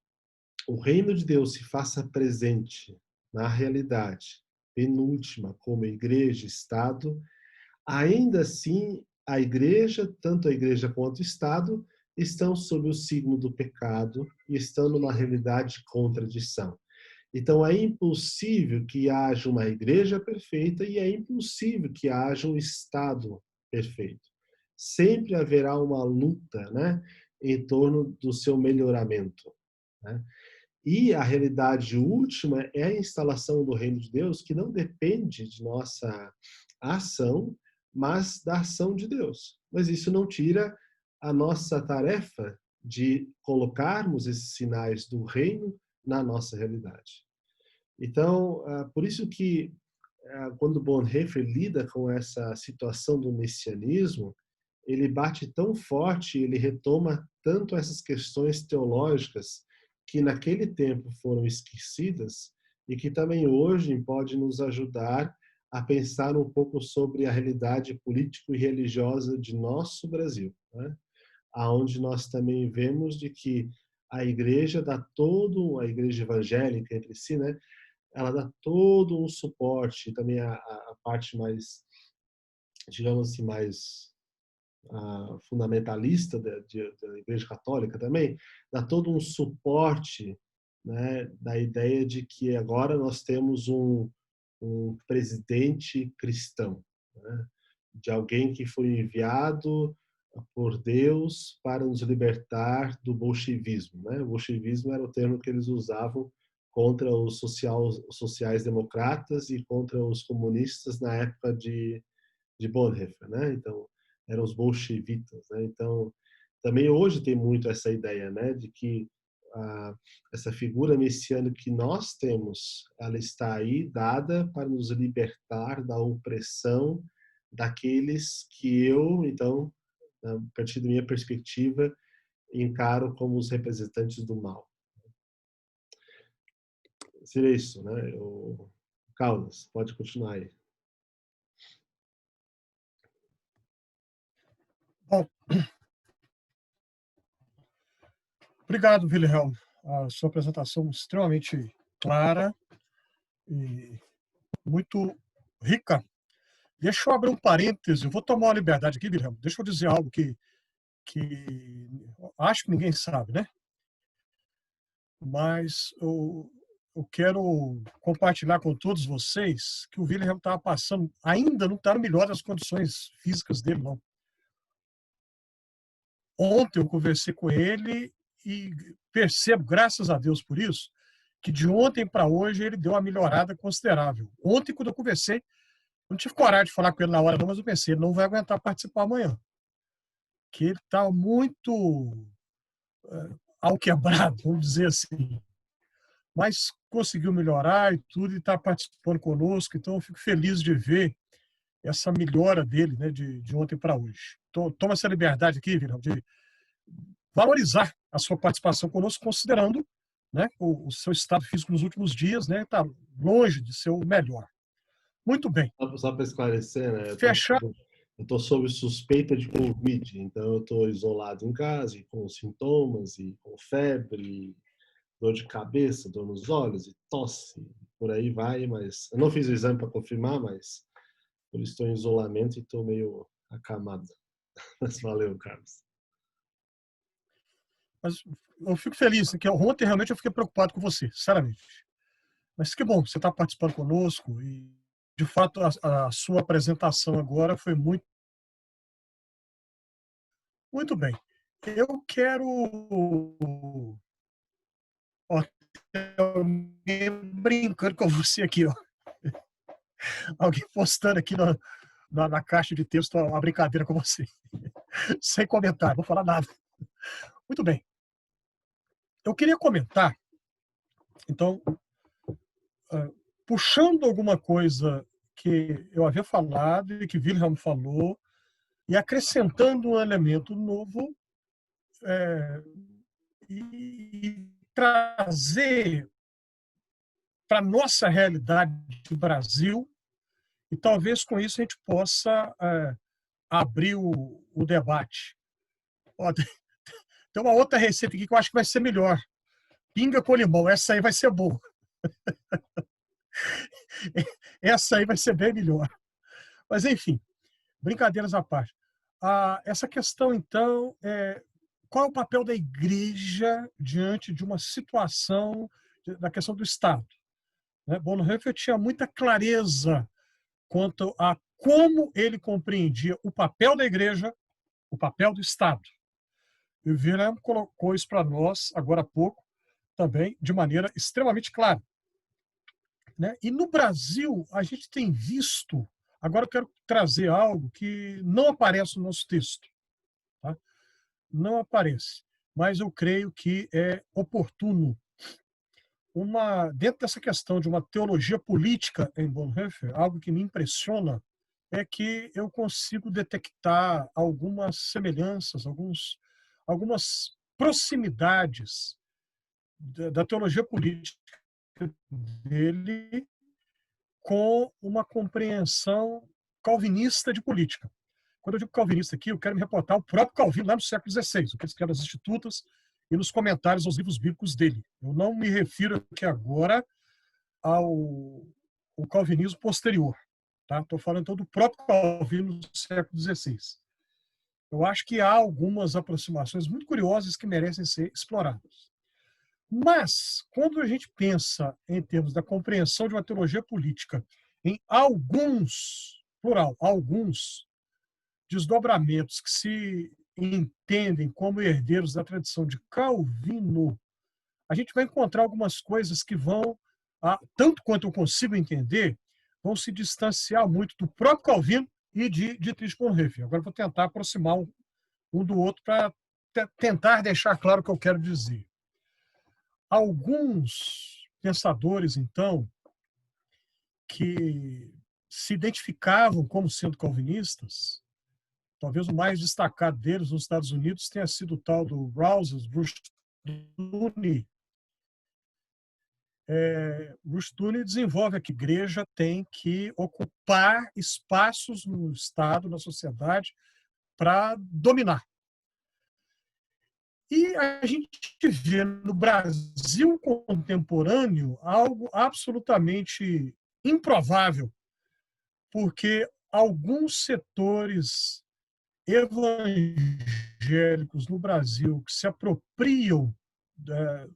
o reino de Deus se faça presente na realidade penúltima, como igreja, Estado, ainda assim a igreja, tanto a igreja quanto o Estado, estão sob o signo do pecado e estão numa realidade de contradição. Então é impossível que haja uma igreja perfeita e é impossível que haja um Estado perfeito. Sempre haverá uma luta, né, em torno do seu melhoramento, né? E a realidade última é a instalação do reino de Deus, que não depende de nossa ação, mas da ação de Deus. Mas isso não tira a nossa tarefa de colocarmos esses sinais do reino na nossa realidade. Então, por isso que quando Bonhoeffer lida com essa situação do messianismo, ele bate tão forte, ele retoma tanto essas questões teológicas que naquele tempo foram esquecidas e que também hoje pode nos ajudar a pensar um pouco sobre a realidade político e religiosa de nosso Brasil, né? Aonde nós também vemos de que a igreja dá todo, a igreja evangélica entre si, né? Ela dá todo um suporte, também a parte mais, digamos assim, mais fundamentalista da Igreja Católica também, dá todo um suporte, né, da ideia de que agora nós temos um presidente cristão, né, de alguém que foi enviado por Deus para nos libertar do bolchevismo, né? O bolchevismo era o termo que eles usavam contra os sociais-democratas e contra os comunistas na época de Bonhoeffer, né? Então, eram os bolchevitas, né? Então, também hoje tem muito essa ideia, né, de que essa figura messiânica que nós temos, ela está aí dada para nos libertar da opressão daqueles que eu, então, a partir da minha perspectiva, encaro como os representantes do mal. Seria isso, né? O Caldas, pode continuar aí. Bom, obrigado, Wilhelm. A sua apresentação extremamente clara e muito rica. Deixa eu abrir um parêntese, eu vou tomar uma liberdade aqui, Wilhelm. Deixa eu dizer algo que acho que ninguém sabe, né? Mas eu quero compartilhar com todos vocês que o Wilhelm estava passando, ainda não está no melhor das condições físicas dele, não. Ontem eu conversei com ele e percebo, graças a Deus por isso, que de ontem para hoje ele deu uma melhorada considerável. Ontem, quando eu conversei, eu não tive coragem de falar com ele na hora, não, mas eu pensei, ele não vai aguentar participar amanhã. Que ele está muito alquebrado, vamos dizer assim. Mas conseguiu melhorar e tudo, e está participando conosco, então eu fico feliz de ver essa melhora dele, né, de ontem para hoje. Toma essa liberdade aqui, Virão, de valorizar a sua participação conosco, considerando, né, o seu estado físico nos últimos dias, né, está longe de ser o melhor. Muito bem. Só para esclarecer, né? Fechar. Eu estou sob suspeita de Covid, então eu estou isolado em casa e com sintomas e com febre, dor de cabeça, dor nos olhos e tosse, por aí vai, mas eu não fiz o exame para confirmar, mas por isso estou em isolamento e estou meio acamado. Mas valeu, Carlos. Mas eu fico feliz, que ontem realmente eu fiquei preocupado com você, sinceramente. Mas que bom, você está participando conosco e, de fato, a sua apresentação agora foi muito bem. Eu quero alguém brincando com você aqui, ó. Alguém postando aqui na caixa de texto uma brincadeira com você. Sem comentário, não vou falar nada. Muito bem. Eu queria comentar, então, puxando alguma coisa que eu havia falado e que Wilhelm falou, e acrescentando um elemento novo, e trazer para a nossa realidade do Brasil, e talvez com isso a gente possa abrir o debate. Ó, tem uma outra receita aqui que eu acho que vai ser melhor. Pinga com limão, essa aí vai ser boa. Essa aí vai ser bem melhor. Mas, enfim, brincadeiras à parte. Essa questão, então, qual é o papel da igreja diante de uma situação da questão do Estado? Né? Bonhoeffer tinha muita clareza quanto a como ele compreendia o papel da igreja, o papel do Estado. E o Wilhelm colocou isso para nós, agora há pouco, também de maneira extremamente clara. Né? E no Brasil, a gente tem visto. Agora eu quero trazer algo que não aparece no nosso texto. Tá? Não aparece. Mas eu creio que é oportuno. Dentro dessa questão de uma teologia política em Bonhoeffer, algo que me impressiona é que eu consigo detectar algumas semelhanças, algumas proximidades da teologia política dele com uma compreensão calvinista de política. Quando eu digo calvinista aqui, eu quero me reportar ao próprio Calvino lá no século XVI, o que ele escreve nas Institutas e nos comentários aos livros bíblicos dele. Eu não me refiro aqui agora ao calvinismo posterior. Estou falando então do próprio Calvino do século XVI. Eu acho que há algumas aproximações muito curiosas que merecem ser exploradas. Mas, quando a gente pensa em termos da compreensão de uma teologia política em alguns desdobramentos que se entendem como herdeiros da tradição de Calvino, a gente vai encontrar algumas coisas que vão, tanto quanto eu consigo entender, vão se distanciar muito do próprio Calvino e de Dietrich Bonhoeffer. Agora eu vou tentar aproximar um do outro para tentar deixar claro o que eu quero dizer. Alguns pensadores, então, que se identificavam como sendo calvinistas, talvez o mais destacado deles nos Estados Unidos tenha sido o tal do Rushdoony. Rushdoony desenvolve que a igreja tem que ocupar espaços no Estado, na sociedade, para dominar. E a gente vê no Brasil contemporâneo algo absolutamente improvável, porque alguns setores evangélicos no Brasil que se apropriam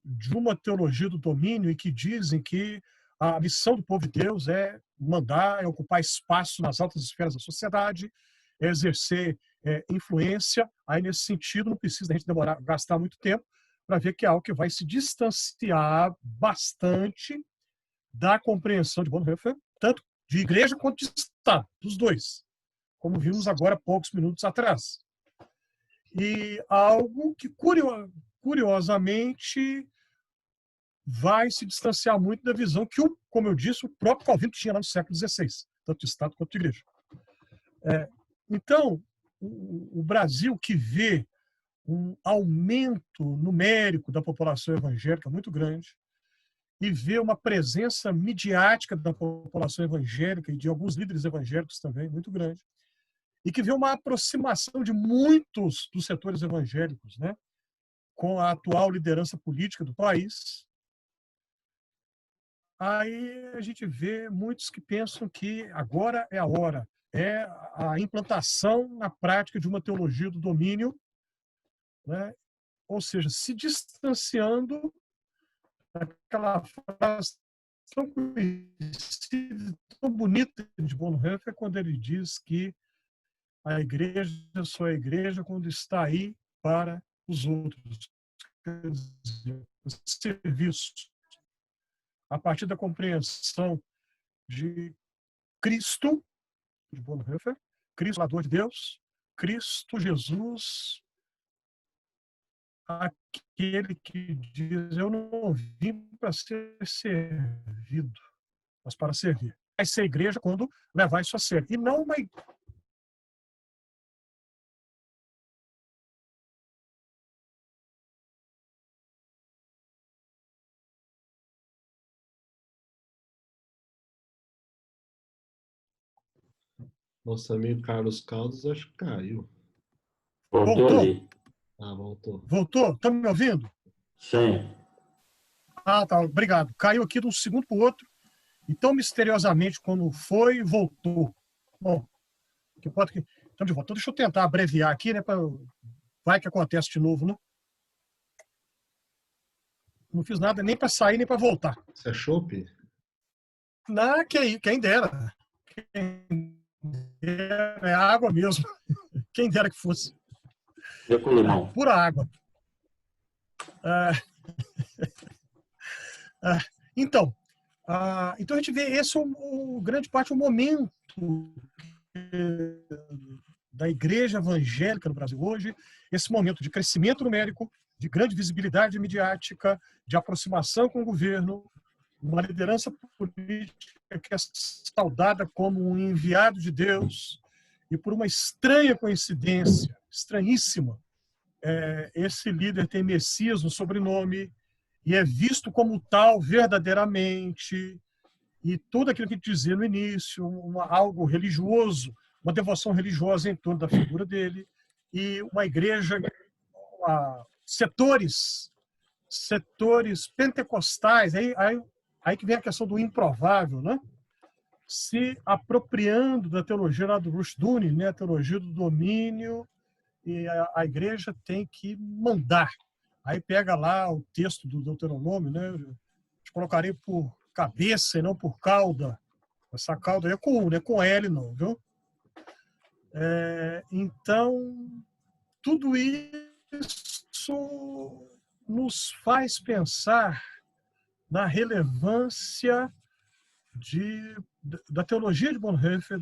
de uma teologia do domínio e que dizem que a missão do povo de Deus é mandar, é ocupar espaço nas altas esferas da sociedade, é exercer influência. Aí, nesse sentido, não precisa a gente gastar muito tempo para ver que é algo que vai se distanciar bastante da compreensão de Bonhoeffer, tanto de igreja quanto de Estado, dos dois, como vimos agora há poucos minutos atrás. E algo que, curiosamente, vai se distanciar muito da visão que, como eu disse, o próprio Calvino tinha lá no século XVI, tanto de Estado quanto de igreja. Então, o Brasil, que vê um aumento numérico da população evangélica muito grande e vê uma presença midiática da população evangélica e de alguns líderes evangélicos também muito grande, e que vê uma aproximação de muitos dos setores evangélicos, né, com a atual liderança política do país. Aí a gente vê muitos que pensam que agora é a hora, é a implantação na prática de uma teologia do domínio, né, ou seja, se distanciando daquela frase tão conhecida, tão bonita de Bonhoeffer, quando ele diz que a igreja só é igreja quando está aí para os outros. Quer dizer, o serviço. A partir da compreensão de Cristo, de Bonhoeffer, Cristo, Salvador de Deus, Cristo Jesus, aquele que diz: eu não vim para ser servido, mas para servir. Vai ser igreja quando levar isso a sério. E não uma Nosso amigo Carlos Caldas, acho que caiu. Voltou ali. Ah, voltou. Voltou? Tá me ouvindo? Sim. Ah, tá. Obrigado. Caiu aqui de um segundo para o outro. E tão misteriosamente, quando foi, voltou. Bom, que pode que. Então, de volta. Então, deixa eu tentar abreviar aqui, né? Vai que acontece de novo, né? Não fiz nada nem para sair, nem para voltar. Isso é chope? Não, quem dera. Quem dera. É água mesmo. Quem dera que fosse. Deu com limão. Pura água. Então, então a gente vê esse é grande parte o momento da igreja evangélica no Brasil hoje, esse momento de crescimento numérico, de grande visibilidade midiática, de aproximação com o governo, uma liderança política que é saudada como um enviado de Deus, e por uma estranha coincidência, estranhíssima, esse líder tem Messias no sobrenome e é visto como tal verdadeiramente, e tudo aquilo que eu dizia no início, algo religioso, uma devoção religiosa em torno da figura dele, e uma igreja, setores pentecostais, aí que vem a questão do improvável, né? Se apropriando da teologia lá do Rushduni, né? A teologia do domínio, e a igreja tem que mandar. Aí pega lá o texto do Deuteronômio, né? Eu colocarei por cabeça e não por cauda. Essa cauda aí é com U, não é com L, não, viu? Então, tudo isso nos faz pensar na relevância da teologia de Bonhoeffer,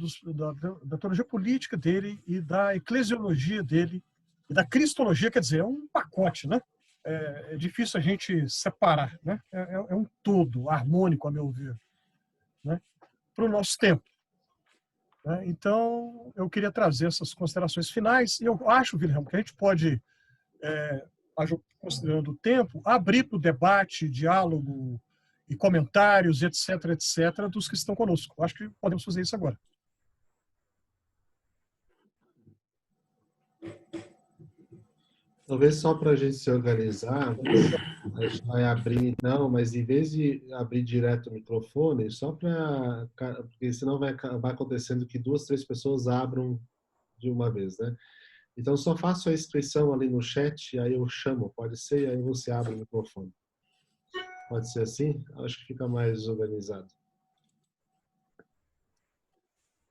da teologia política dele e da eclesiologia dele, e da cristologia, quer dizer, é um pacote, né? É difícil a gente separar, né? É um todo harmônico, a meu ver, né? Para o nosso tempo. Né? Então, eu queria trazer essas considerações finais, e eu acho, Wilhelm, que a gente pode, considerando o tempo, abrir para o debate, diálogo e comentários, etc., etc., dos que estão conosco. Eu acho que podemos fazer isso agora. Talvez só para a gente se organizar, a gente vai abrir, não, mas em vez de abrir direto o microfone, só para. Porque senão vai acabar acontecendo que 2, 3 pessoas abram de uma vez, né? Então só faço a inscrição ali no chat, aí eu chamo, pode ser, e aí você abre o microfone. Pode ser assim? Acho que fica mais organizado.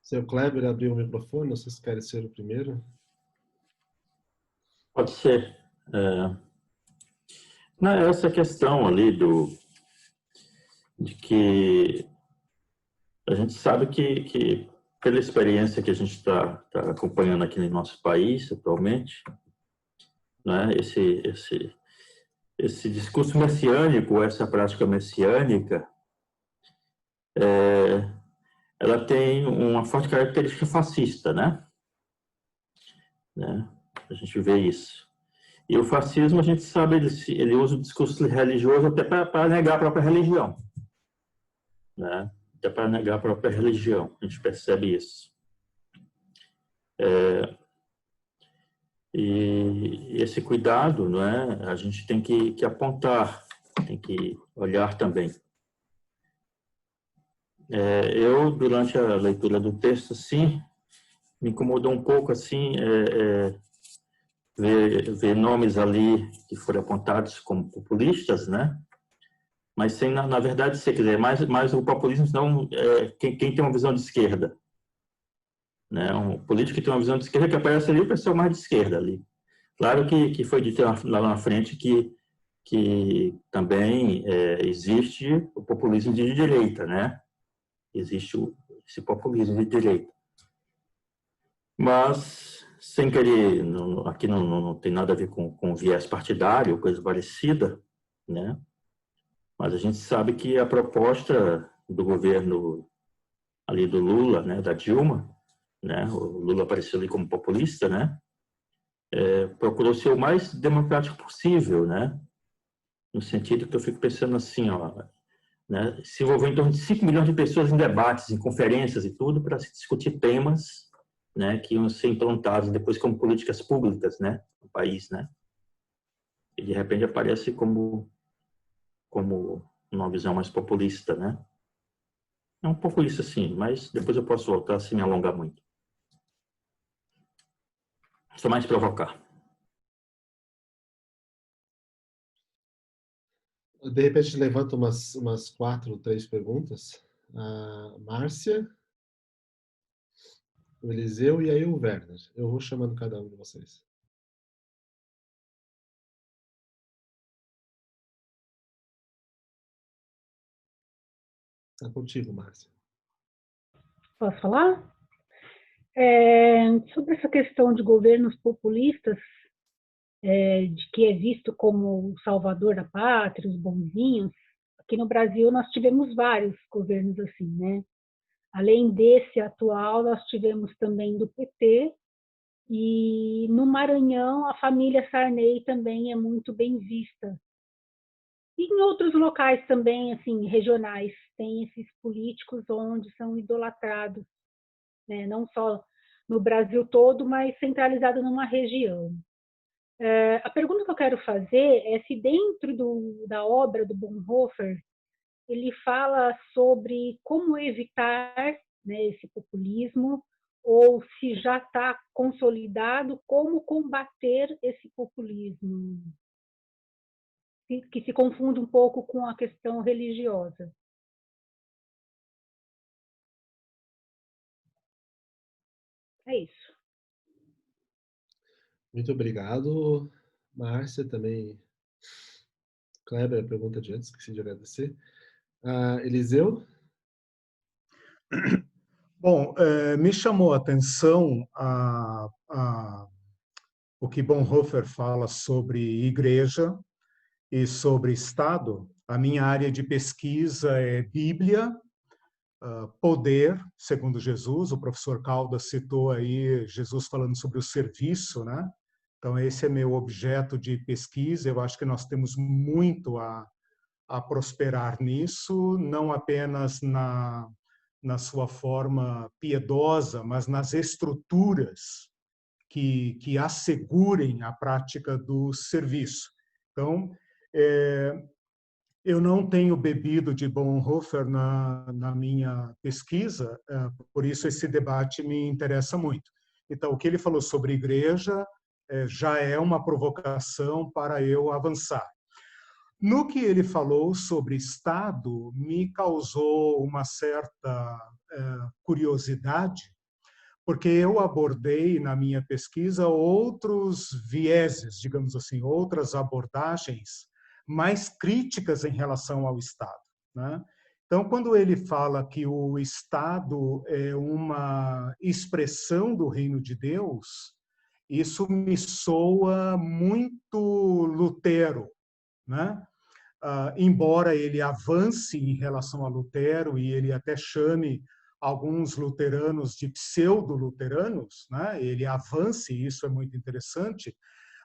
Seu Kleber abriu o microfone, vocês querem ser o primeiro? Pode ser. Essa questão ali de que a gente sabe que pela experiência que a gente está acompanhando aqui no nosso país atualmente, né, esse discurso messiânico, essa prática messiânica, ela tem uma forte característica fascista, né? A gente vê isso. E o fascismo, a gente sabe, ele usa o discurso religioso até para negar a própria religião, né? Até para negar a própria religião, a gente percebe isso. E esse cuidado, não é? A gente tem que apontar, tem que olhar também. Eu, durante a leitura do texto, sim, me incomodou um pouco, assim, ver nomes ali que foram apontados como populistas, né? Mas sem, na verdade, se quiser, mais o populismo não quem tem uma visão de esquerda, né? Um político que tem uma visão de esquerda, que aparece ali o pessoal mais de esquerda ali. Claro que foi dito lá na frente que também existe o populismo de direita, né? Existe esse populismo de direita. Mas, sem querer, aqui não tem nada a ver com viés partidário, coisa parecida, né? Mas a gente sabe que a proposta do governo ali do Lula, né, da Dilma, né, o Lula apareceu ali como populista, né, procurou ser o mais democrático possível, né, no sentido que eu fico pensando assim, ó, né, se envolveu em torno de 5 milhões de pessoas em debates, em conferências e tudo, para se discutir temas né, que iam ser implantadas depois como políticas públicas, né, no país, né? E de repente aparece como uma visão mais populista, né? É um pouco isso, assim, mas depois eu posso voltar se me alongar muito. Só mais provocar. De repente, levanta umas 4, 3 perguntas. A Márcia, o Eliseu e aí o Werner. Eu vou chamando cada um de vocês. Está contigo, Márcia. Posso falar? Sobre essa questão de governos populistas, de que é visto como o salvador da pátria, os bonzinhos, aqui no Brasil nós tivemos vários governos assim, né? Além desse atual, nós tivemos também do PT, e no Maranhão a família Sarney também é muito bem vista. E em outros locais também, assim, regionais, tem esses políticos onde são idolatrados, né? Não só no Brasil todo, mas centralizado numa região. A pergunta que eu quero fazer é se dentro da obra do Bonhoeffer ele fala sobre como evitar, né, esse populismo, ou se já está consolidado, como combater esse populismo, que se confunde um pouco com a questão religiosa. É isso. Muito obrigado, Márcia, também. Kleber, a pergunta de antes, esqueci de agradecer. Eliseu? Bom, me chamou a atenção o que Bonhoeffer fala sobre igreja e sobre Estado. A minha área de pesquisa é Bíblia, poder, segundo Jesus. O professor Caldas citou aí Jesus falando sobre o serviço, né? Então, esse é meu objeto de pesquisa. Eu acho que nós temos muito a prosperar nisso, não apenas na sua forma piedosa, mas nas estruturas que assegurem a prática do serviço. Então, eu não tenho bebido de Bonhoeffer na minha pesquisa, por isso esse debate me interessa muito. Então, o que ele falou sobre igreja já é uma provocação para eu avançar. No que ele falou sobre Estado, me causou uma certa curiosidade, porque eu abordei na minha pesquisa outros vieses, digamos assim, outras abordagens mais críticas em relação ao Estado, né? Então, quando ele fala que o Estado é uma expressão do reino de Deus, isso me soa muito Lutero, né? Embora ele avance em relação a Lutero e ele até chame alguns luteranos de pseudo-luteranos, né? Ele avance, e isso é muito interessante,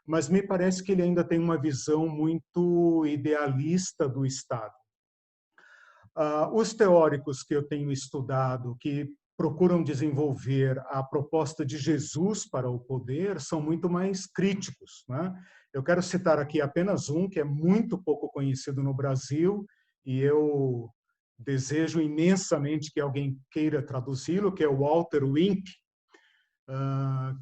mas me parece que ele ainda tem uma visão muito idealista do Estado. Os teóricos que eu tenho estudado, que procuram desenvolver a proposta de Jesus para o poder, são muito mais críticos, né? Eu quero citar aqui apenas um, que é muito pouco conhecido no Brasil, e eu desejo imensamente que alguém queira traduzi-lo, que é o Walter Wink,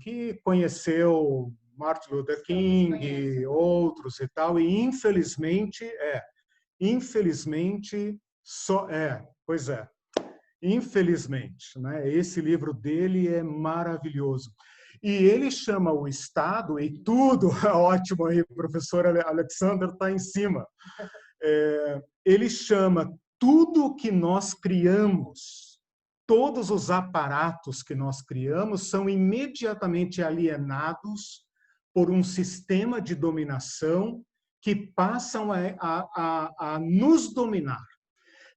que conheceu Martin Luther King, outros e tal, e infelizmente, né? Esse livro dele é maravilhoso. E ele chama o Estado, e tudo, ótimo aí, o professor Alexander está em cima, ele chama tudo que nós criamos, todos os aparatos que nós criamos são imediatamente alienados por um sistema de dominação que passam a nos dominar.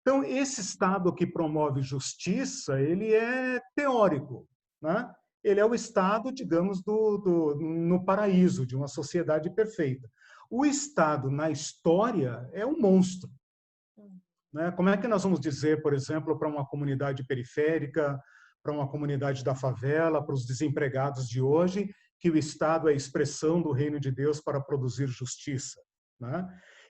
Então, esse Estado que promove justiça, ele é teórico, né? Ele é o Estado, digamos, no paraíso, de uma sociedade perfeita. O Estado, na história, é um monstro, né? Como é que nós vamos dizer, por exemplo, para uma comunidade periférica, para uma comunidade da favela, para os desempregados de hoje, que o Estado é a expressão do reino de Deus para produzir justiça, né?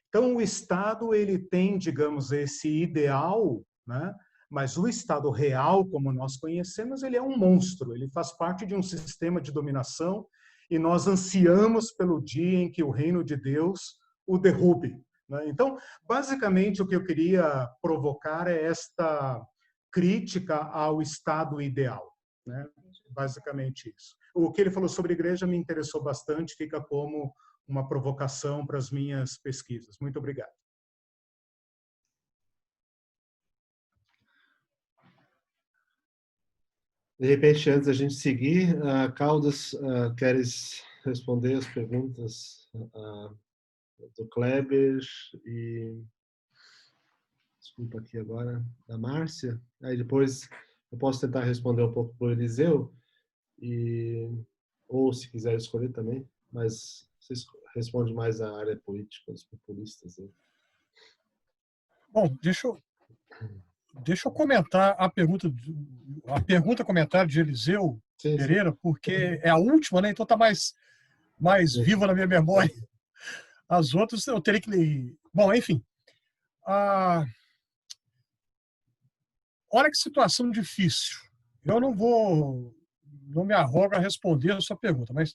Então, o Estado ele tem, digamos, esse ideal, né? Mas o Estado real, como nós conhecemos, ele é um monstro, ele faz parte de um sistema de dominação e nós ansiamos pelo dia em que o reino de Deus o derrube, né? Então, basicamente, o que eu queria provocar é esta crítica ao Estado ideal, né? Basicamente isso. O que ele falou sobre igreja me interessou bastante, fica como uma provocação para as minhas pesquisas. Muito obrigado. De repente, antes da gente seguir, Caldas, queres responder as perguntas do Kleber e, desculpa aqui agora, da Márcia? Aí depois eu posso tentar responder um pouco para o Eliseu, ou se quiser escolher também, mas você responde mais a área política dos populistas. Né? Bom, deixa eu comentar a pergunta comentário de Eliseu Pereira, porque é a última, né? Então está mais viva na minha memória. As outras eu teria que ler. Bom, enfim. Olha que situação difícil. Eu não me arrogo a responder a sua pergunta, mas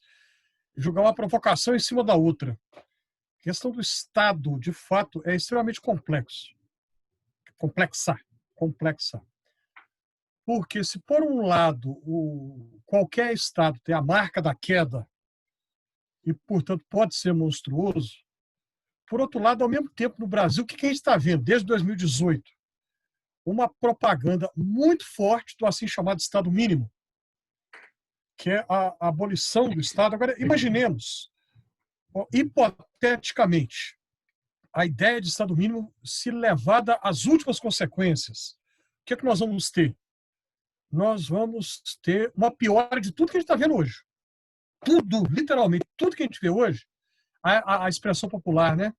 jogar uma provocação em cima da outra. A questão do Estado, de fato, é extremamente complexa. Porque se, por um lado, qualquer Estado tem a marca da queda e, portanto, pode ser monstruoso, por outro lado, ao mesmo tempo, no Brasil, o que a gente está vendo desde 2018? Uma propaganda muito forte do assim chamado Estado mínimo, que é a abolição do Estado. Agora, imaginemos, hipoteticamente, a ideia de Estado mínimo se levada às últimas consequências. O que é que nós vamos ter? Nós vamos ter uma piora de tudo que a gente está vendo hoje. Tudo, literalmente, tudo que a gente vê hoje, a expressão popular, né?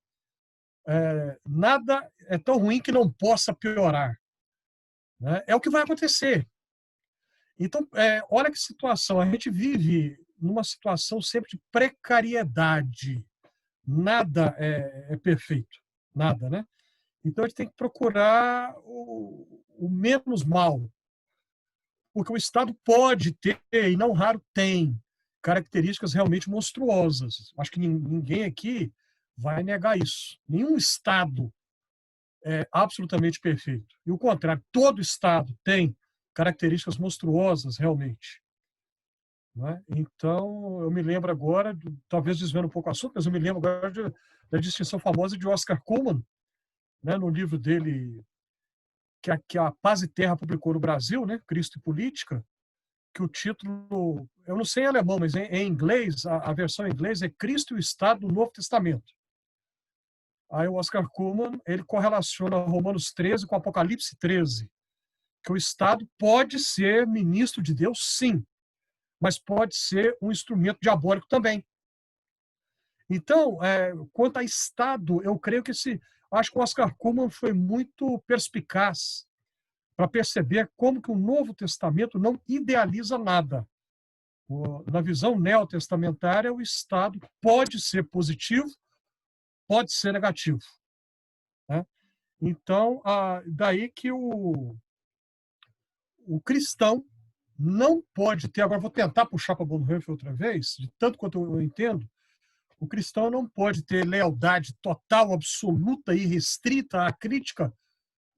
Nada é tão ruim que não possa piorar. Né? É o que vai acontecer. Então, olha que situação. A gente vive numa situação sempre de precariedade. Nada é perfeito. Nada, né? Então, a gente tem que procurar o menos mal. Porque o Estado pode ter, e não raro tem, características realmente monstruosas. Acho que ninguém aqui vai negar isso. Nenhum Estado é absolutamente perfeito. E o contrário, todo Estado tem características monstruosas, realmente. Né? Então, eu me lembro agora, talvez desviando um pouco o assunto, mas eu me lembro agora da distinção famosa de Oscar Cullmann, né, no livro dele, que a Paz e Terra publicou no Brasil, né, Cristo e Política, que o título, eu não sei em alemão, mas em inglês, a versão em inglês é Cristo e o Estado do Novo Testamento. Aí o Oscar Cullmann, ele correlaciona Romanos 13 com Apocalipse 13, que o Estado pode ser ministro de Deus, sim, mas pode ser um instrumento diabólico também. Então, quanto a Estado, eu creio que acho que o Oscar Cullmann foi muito perspicaz para perceber como que o Novo Testamento não idealiza nada. Na visão neotestamentária, o Estado pode ser positivo, pode ser negativo. Né? Então, daí que o cristão não pode ter, agora vou tentar puxar para Bonhoeffer outra vez, de tanto quanto eu entendo, o cristão não pode ter lealdade total, absoluta e restrita à crítica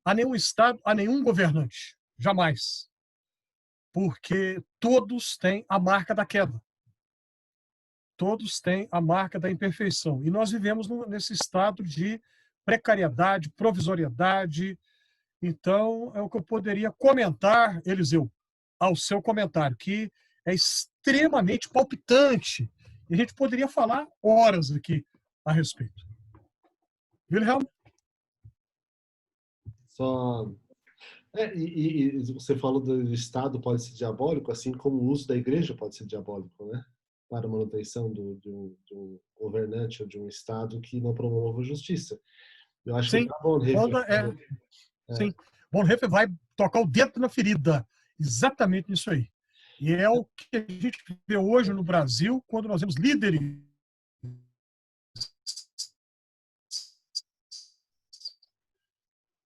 a nenhum Estado, a nenhum governante. Jamais. Porque todos têm a marca da queda. Todos têm a marca da imperfeição. E nós vivemos nesse estado de precariedade, provisoriedade. Então, é o que eu poderia comentar, Eliseu, ao seu comentário, que é extremamente palpitante. E a gente poderia falar horas aqui a respeito. Wilhelm? E você falou do Estado pode ser diabólico, assim como o uso da igreja pode ser diabólico, né? Para a manutenção de um governante ou de um Estado que não promova justiça. Eu acho Sim. que Bonhoeffer... Sim. Bonhoeffer vai tocar o dedo na ferida exatamente nisso aí. E é o que a gente vê hoje no Brasil, quando nós vemos líderes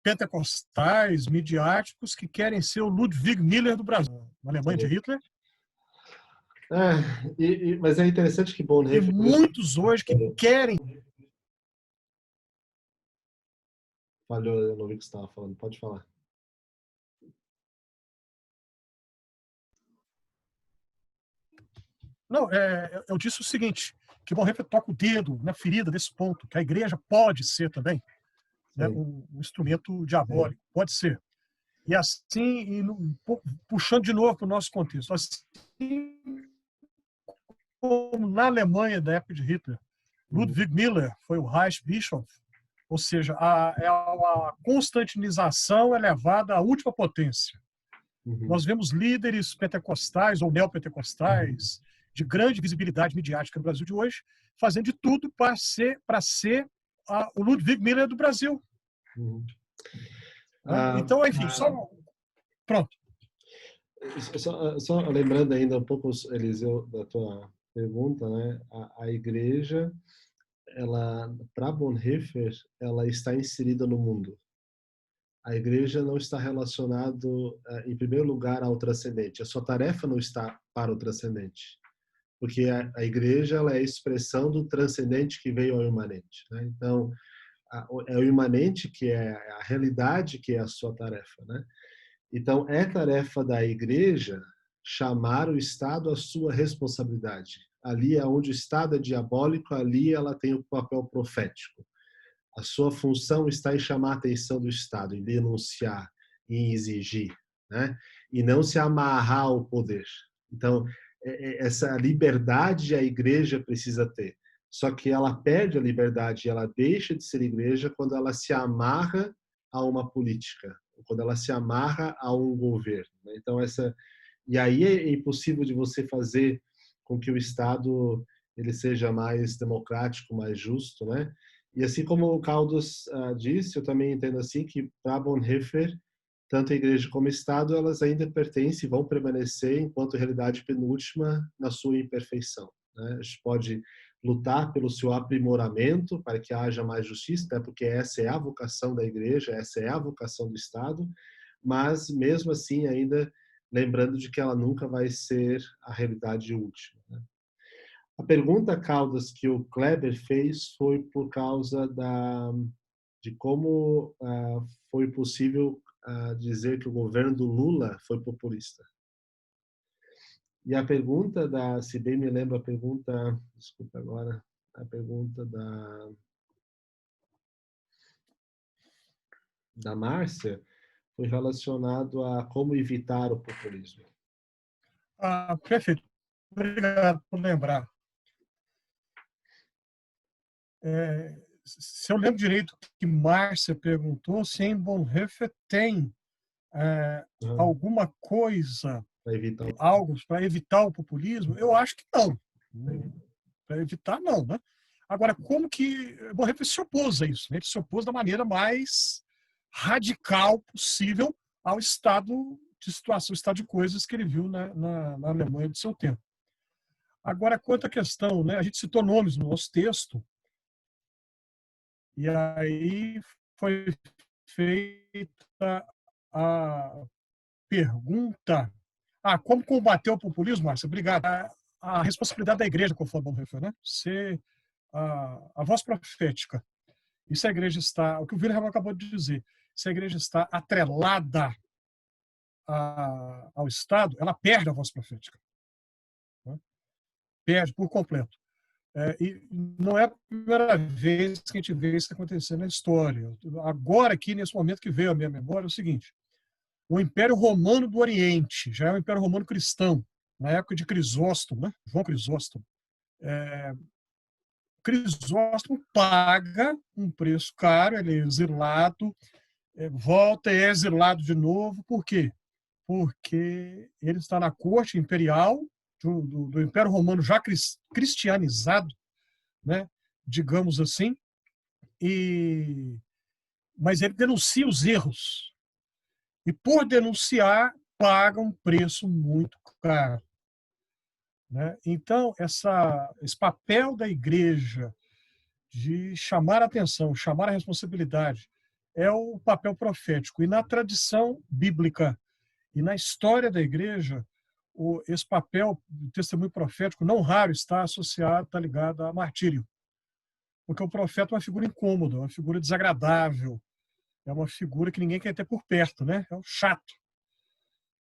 pentecostais, midiáticos, que querem ser o Ludwig Miller do Brasil, na Alemanha de Hitler. Mas é interessante que E Bonhoeffer... muitos hoje que querem... Falhou, eu não vi o que você estava falando. Pode falar. Não, eu disse o seguinte, que Bonhoeffer toca o dedo na ferida desse ponto, que a igreja pode ser também, né, um instrumento diabólico, pode ser. E assim, puxando de novo para o nosso contexto, assim como na Alemanha da época de Hitler, Ludwig Miller foi o Reichsbischof, ou seja, a constantinização é levada à última potência. Nós vemos líderes pentecostais ou neopentecostais de grande visibilidade midiática no Brasil de hoje, fazendo de tudo para ser o Ludwig Miller do Brasil. Então, enfim, pronto. Só lembrando ainda um pouco, Eliseu, da tua pergunta, né? A igreja, para Bonhoeffer, ela está inserida no mundo. A igreja não está relacionada, em primeiro lugar, ao transcendente. A sua tarefa não está para o transcendente, porque a igreja ela é a expressão do transcendente que veio ao imanente, né? Então, é o imanente que é a realidade que é a sua tarefa, né? Então, é tarefa da igreja chamar o Estado à sua responsabilidade. Ali é onde o Estado é diabólico, ali ela tem o papel profético. A sua função está em chamar a atenção do Estado, em denunciar, em exigir, né? E não se amarrar ao poder. Então, essa liberdade a igreja precisa ter. Só que ela perde a liberdade e ela deixa de ser igreja quando ela se amarra a uma política, quando ela se amarra a um governo, né? Então, e aí é impossível de você fazer com que o Estado ele seja mais democrático, mais justo, né? E assim como o Caldas disse, eu também entendo assim que para Bonhoeffer, tanto a igreja como o Estado, elas ainda pertencem e vão permanecer enquanto realidade penúltima na sua imperfeição, né? A gente pode lutar pelo seu aprimoramento para que haja mais justiça, até porque essa é a vocação da igreja, essa é a vocação do Estado, mas mesmo assim ainda lembrando de que ela nunca vai ser a realidade última, né? A pergunta, Caldas, que o Kleber fez foi por causa de como foi possível dizer que o governo do Lula foi populista. E a pergunta se bem me lembro a pergunta, desculpa agora, a pergunta da Márcia foi relacionado a como evitar o populismo. Perfeito. Obrigado por lembrar. Se eu lembro direito que Márcia perguntou se em Bonhoeffer tem alguma coisa, algo para evitar o populismo, eu acho que não. Para evitar, não, né? Agora, como que Bonhoeffer se opôs a isso? Né? Ele se opôs da maneira mais radical possível ao estado de situação, o estado de coisas que ele viu na Alemanha do seu tempo. Agora, quanto à questão, né, a gente citou nomes no nosso texto, e aí foi feita a pergunta: como combater o populismo, Márcia? Obrigado. A responsabilidade da igreja, conforme Bonhoeffer, né? Ser a voz profética. E se a igreja está, o que o Wilhelm acabou de dizer, se a igreja está atrelada ao Estado, ela perde a voz profética, né? Perde por completo. E não é a primeira vez que a gente vê isso acontecer na história. Agora, aqui, nesse momento que veio à minha memória, é o seguinte: o Império Romano do Oriente, já é o Império Romano cristão, na época de Crisóstomo, né? João Crisóstomo. Crisóstomo paga um preço caro, ele é exilado, volta e é exilado de novo. Por quê? Porque ele está na corte imperial do Império Romano já cristianizado, né? Digamos assim, mas ele denuncia os erros. E por denunciar, paga um preço muito caro, né? Então, esse papel da igreja de chamar a atenção, chamar a responsabilidade, é o papel profético. E na tradição bíblica e na história da igreja, esse papel do testemunho profético, não raro, está associado, está ligado a martírio. Porque o profeta é uma figura incômoda, uma figura desagradável, é uma figura que ninguém quer ter por perto, né? É um chato.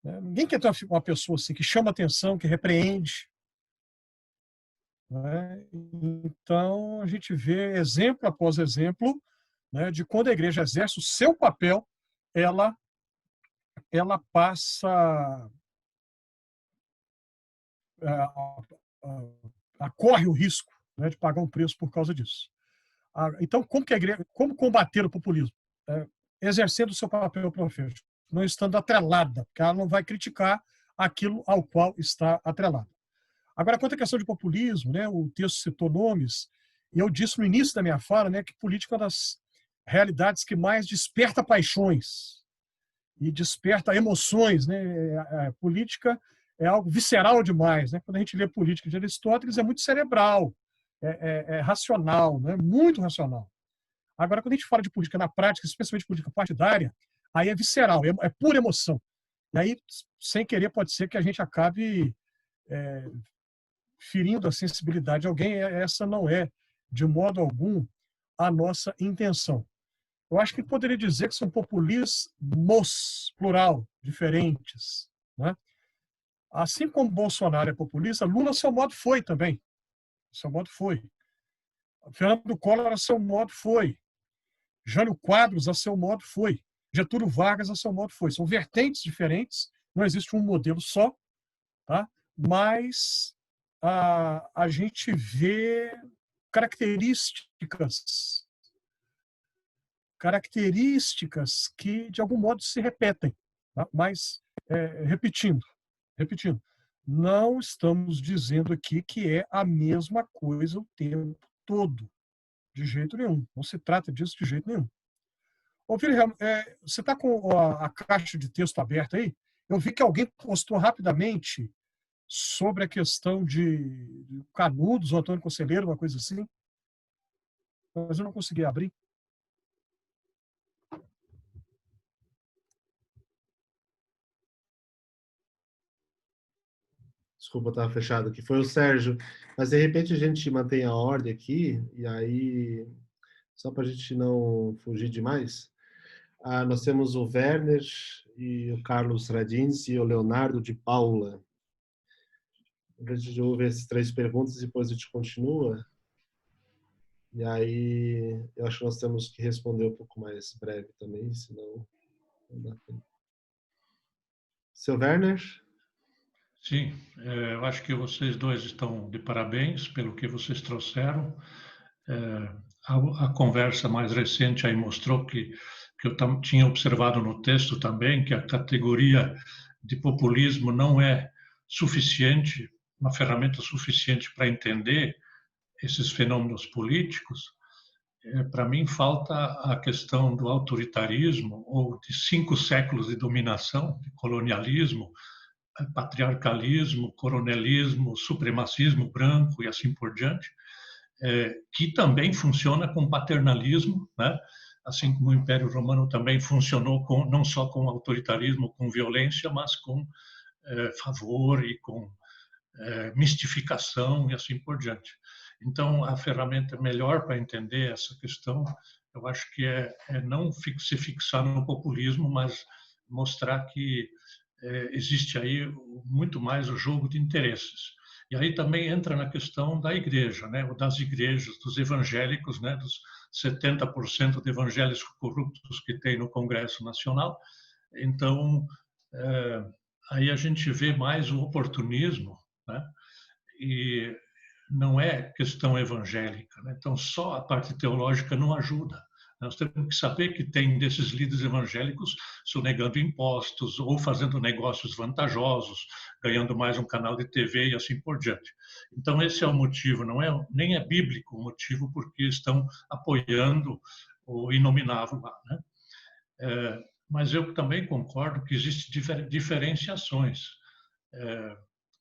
Né? Ninguém quer ter uma pessoa assim que chama atenção, que repreende. Né? Então, a gente vê exemplo após exemplo, né, de quando a igreja exerce o seu papel, ela passa, corre o risco, né, de pagar um preço por causa disso. Então, como combater o populismo? Exercendo o seu papel profético, não estando atrelada, porque ela não vai criticar aquilo ao qual está atrelada. Agora, quanto à questão de populismo, né, o texto citou nomes, e eu disse no início da minha fala, né, que política é uma das realidades que mais desperta paixões e desperta emoções. Né? A política é algo visceral demais. Né? Quando a gente lê política de Aristóteles, é muito cerebral, é racional, né? Muito racional. Agora, quando a gente fala de política na prática, especialmente política partidária, aí é visceral, é pura emoção. E aí, sem querer, pode ser que a gente acabe ferindo a sensibilidade de alguém. Essa não é, de modo algum, a nossa intenção. Eu acho que poderia dizer que são populismos, plural, diferentes. Né? Assim como Bolsonaro é populista, Lula, a seu modo, foi também. A seu modo, foi. Fernando Collor, a seu modo, foi. Jânio Quadros, a seu modo, foi. Getúlio Vargas, a seu modo, foi. São vertentes diferentes, não existe um modelo só, tá? Mas a gente vê características que, de algum modo, se repetem. Tá? Mas, repetindo, não estamos dizendo aqui que é a mesma coisa o tempo todo. De jeito nenhum. Não se trata disso de jeito nenhum. Ô, Wilhelm, você está com a caixa de texto aberta aí? Eu vi que alguém postou rapidamente sobre a questão de Canudos, o Antônio Conselheiro, uma coisa assim. Mas eu não consegui abrir. Desculpa, estava fechado aqui. Foi o Sérgio. Mas, de repente, a gente mantém a ordem aqui, e aí, só para a gente não fugir demais, nós temos o Werner, e o Carlos Radins e o Leonardo de Paula. A gente ouve essas 3 perguntas e depois a gente continua. E aí, eu acho que nós temos que responder um pouco mais breve também, senão não dá tempo. Seu Werner? Sim, eu acho que vocês dois estão de parabéns pelo que vocês trouxeram. A conversa mais recente aí mostrou que eu tinha observado no texto também, que a categoria de populismo não é suficiente, uma ferramenta suficiente para entender esses fenômenos políticos. Para mim, falta a questão do autoritarismo, ou de 5 séculos de dominação, de colonialismo, patriarcalismo, coronelismo, supremacismo branco e assim por diante, que também funciona com paternalismo, né? Assim como o Império Romano também funcionou não só com autoritarismo, com violência, mas com favor e com mistificação e assim por diante. Então, a ferramenta melhor para entender essa questão, eu acho que é não se fixar no populismo, mas mostrar que existe aí muito mais o jogo de interesses. E aí também entra na questão da igreja, né? Das igrejas, dos evangélicos, né? Dos 70% de evangélicos corruptos que tem no Congresso Nacional. Então, aí a gente vê mais o oportunismo, né? E não é questão evangélica, né? Então, só a parte teológica não ajuda. Nós temos que saber que tem desses líderes evangélicos sonegando impostos ou fazendo negócios vantajosos, ganhando mais um canal de TV e assim por diante. Então, esse é o motivo, nem é bíblico o motivo porque estão apoiando o inominável lá, né? mas eu também concordo que existem diferenciações,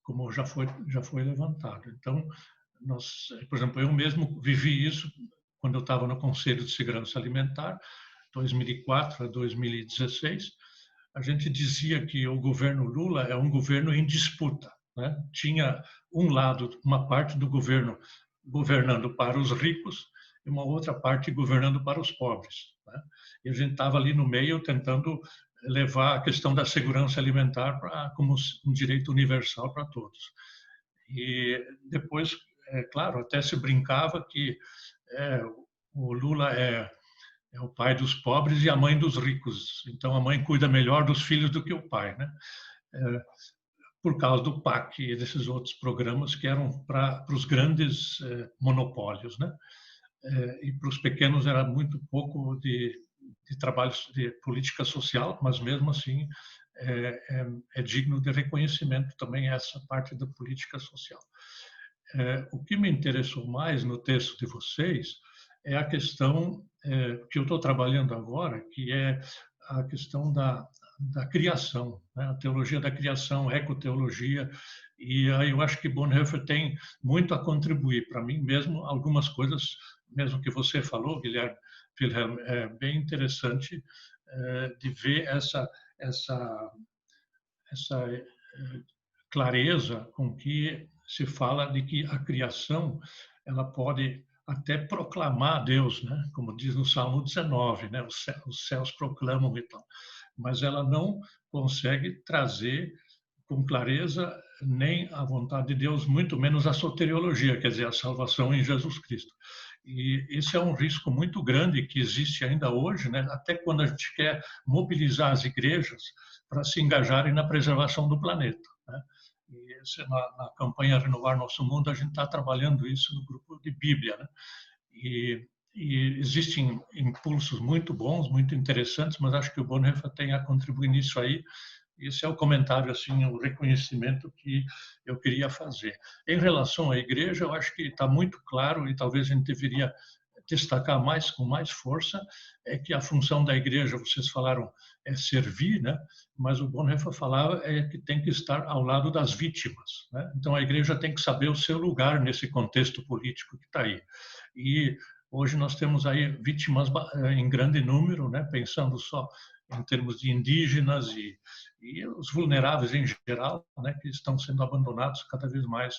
como já foi levantado. Então, por exemplo, eu mesmo vivi isso quando eu estava no Conselho de Segurança Alimentar, 2004 a 2016. A gente dizia que o governo Lula é um governo em disputa, né? Tinha uma parte do governo governando para os ricos e uma outra parte governando para os pobres, né? E a gente estava ali no meio tentando levar a questão da segurança alimentar como um direito universal para todos. E depois, claro, até se brincava que o Lula é o pai dos pobres e a mãe dos ricos. Então, a mãe cuida melhor dos filhos do que o pai, né? Por causa do PAC e desses outros programas que eram para os grandes monopólios, né? E para os pequenos era muito pouco de trabalho de política social, mas mesmo assim é digno de reconhecimento também essa parte da política social. O que me interessou mais no texto de vocês é a questão que eu estou trabalhando agora, que é a questão da criação, né? A teologia da criação, ecoteologia, e aí eu acho que Bonhoeffer tem muito a contribuir. Para mim mesmo, algumas coisas, mesmo que você falou, Guilherme, Wilhelm, é bem interessante de ver essa clareza com que se fala de que a criação ela pode até proclamar Deus, né? Como diz no Salmo 19, né? Os céus proclamam e tal, mas ela não consegue trazer com clareza nem a vontade de Deus, muito menos a soteriologia, quer dizer, a salvação em Jesus Cristo. E esse é um risco muito grande que existe ainda hoje, né? Até quando a gente quer mobilizar as igrejas para se engajarem na preservação do planeta, né? E na campanha Renovar Nosso Mundo, a gente está trabalhando isso no grupo de Bíblia, né? E existem impulsos muito bons, muito interessantes, mas acho que o Bonhoeffer tem a contribuir nisso aí. Esse é o comentário, assim, o reconhecimento que eu queria fazer. Em relação à igreja, eu acho que está muito claro, e talvez a gente deveria destacar mais, com mais força, é que a função da igreja, vocês falaram, é servir, né? Mas o Bonhoeffer falava que tem que estar ao lado das vítimas, né? Então a igreja tem que saber o seu lugar nesse contexto político que está aí. E hoje nós temos aí vítimas em grande número, né? Pensando só em termos de indígenas e os vulneráveis em geral, né? Que estão sendo abandonados cada vez mais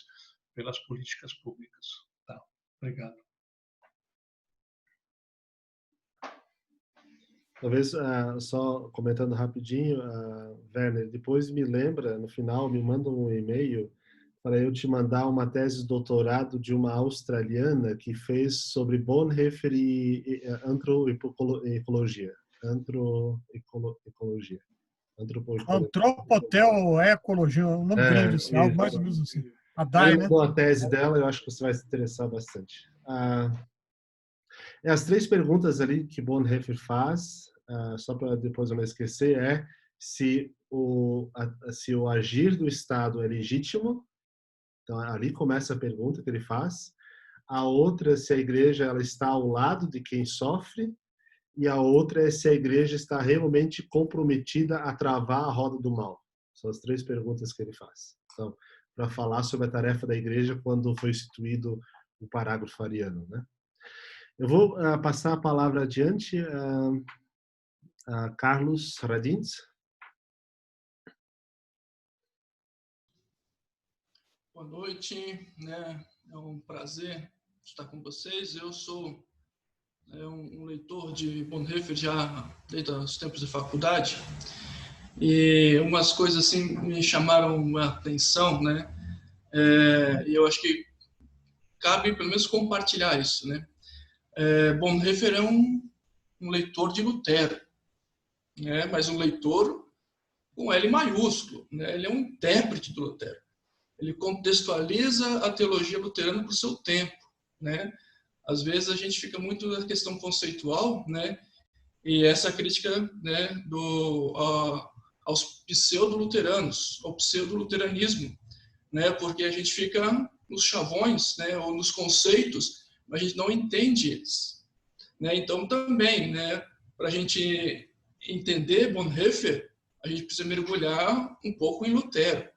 pelas políticas públicas. Tá. Obrigado. Talvez, só comentando rapidinho, Werner, depois me lembra, no final, me manda um e-mail para eu te mandar uma tese de doutorado de uma australiana que fez sobre Bonhoeffer e antroecologia. Antropoteoecologia, um nome grande, assim, algo mais ou menos assim. A DAI, né? A tese dela, eu acho que você vai se interessar bastante. As três perguntas ali que Bonhoeffer faz, só para depois eu não esquecer, se o agir do Estado é legítimo. Então, ali começa a pergunta que ele faz. A outra, se a igreja ela está ao lado de quem sofre. E a outra é se a igreja está realmente comprometida a travar a roda do mal. São as três perguntas que ele faz. Então, para falar sobre a tarefa da igreja quando foi instituído o parágrafo ariano, né? Eu vou passar a palavra adiante a Carlos Radins. Boa noite, né? É um prazer estar com vocês. Eu sou um leitor de Bonhoeffer já desde os tempos de faculdade e umas coisas assim me chamaram a atenção, né? E eu acho que cabe pelo menos compartilhar isso, né? Bonhoeffer é um leitor de Lutero, né? Mas um leitor com L maiúsculo, né? Ele é um intérprete do Lutero. Ele contextualiza a teologia luterana para o seu tempo, né? Às vezes a gente fica muito na questão conceitual, né? E essa crítica, né, aos pseudo-luteranos, ao pseudo-luteranismo, né? Porque a gente fica nos chavões, né, ou nos conceitos, mas a gente não entende eles, né? Então também, né, para a gente entender Bonhoeffer, a gente precisa mergulhar um pouco em Lutero,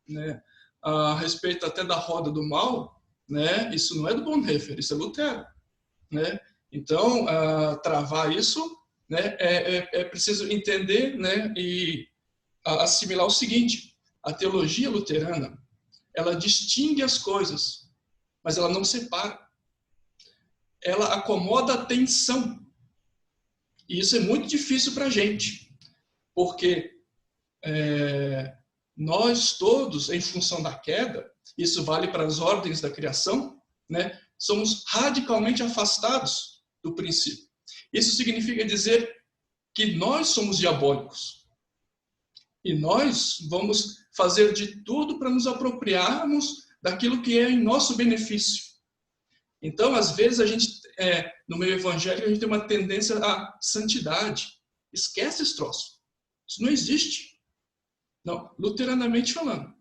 né? A respeito até da roda do mal, né? Isso não é do Bonhoeffer, isso é Lutero, né? Então, travar isso, né? É preciso entender, né? E assimilar o seguinte: a teologia luterana, ela distingue as coisas, mas ela não separa. Ela acomoda a tensão. E isso é muito difícil para a gente, porque nós todos, em função da queda, isso vale para as ordens da criação, né? Somos radicalmente afastados do princípio. Isso significa dizer que nós somos diabólicos. E nós vamos fazer de tudo para nos apropriarmos daquilo que é em nosso benefício. Então, às vezes, a gente, no meio evangélico, a gente tem uma tendência à santidade. Esquece esse troço. Isso não existe. Não, luteranamente falando.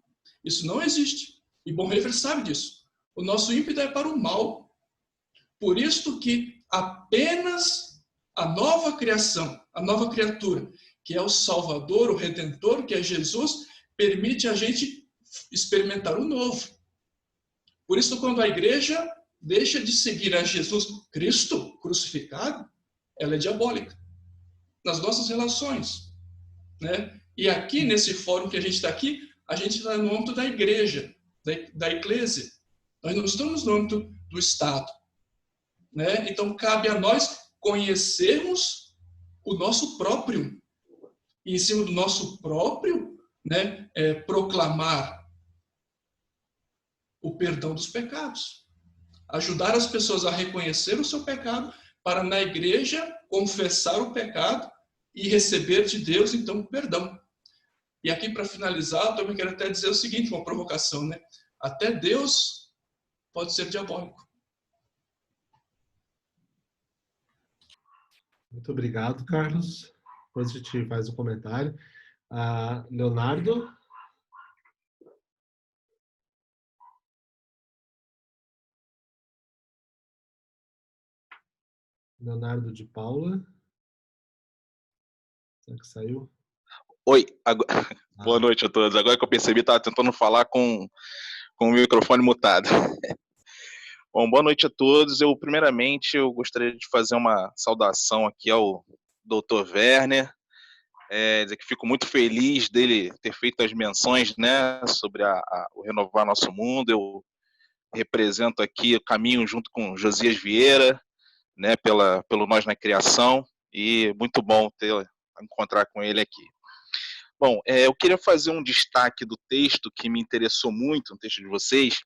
Isso não existe. E Bonhoeffer sabe disso. O nosso ímpeto é para o mal. Por isso que apenas a nova criação, a nova criatura, que é o Salvador, o Redentor, que é Jesus, permite a gente experimentar o novo. Por isso, quando a igreja deixa de seguir a Jesus Cristo crucificado, ela é diabólica. Nas nossas relações, né? E aqui, nesse fórum que a gente está aqui, a gente está no âmbito da igreja, da eclésia. Nós não estamos no âmbito do Estado, né? Então, cabe a nós conhecermos o nosso próprio. E, em cima do nosso próprio, né, proclamar o perdão dos pecados. Ajudar as pessoas a reconhecer o seu pecado, para na igreja confessar o pecado e receber de Deus, então, o perdão. E aqui, para finalizar, eu também quero até dizer o seguinte, uma provocação, né? Até Deus pode ser diabólico. Muito obrigado, Carlos. Depois a gente faz o comentário. Leonardo? Leonardo de Paula? Será que saiu? Oi, boa noite a todos. Agora que eu percebi, estava tentando falar com o microfone mutado. Bom, boa noite a todos. Primeiramente, eu gostaria de fazer uma saudação aqui ao Dr. Werner, dizer que fico muito feliz dele ter feito as menções, né, sobre o Renovar Nosso Mundo. Eu represento aqui o caminho junto com Josias Vieira, né, pelo Nós na Criação, e muito bom encontrar com ele aqui. Bom, eu queria fazer um destaque do texto que me interessou muito, no texto de vocês,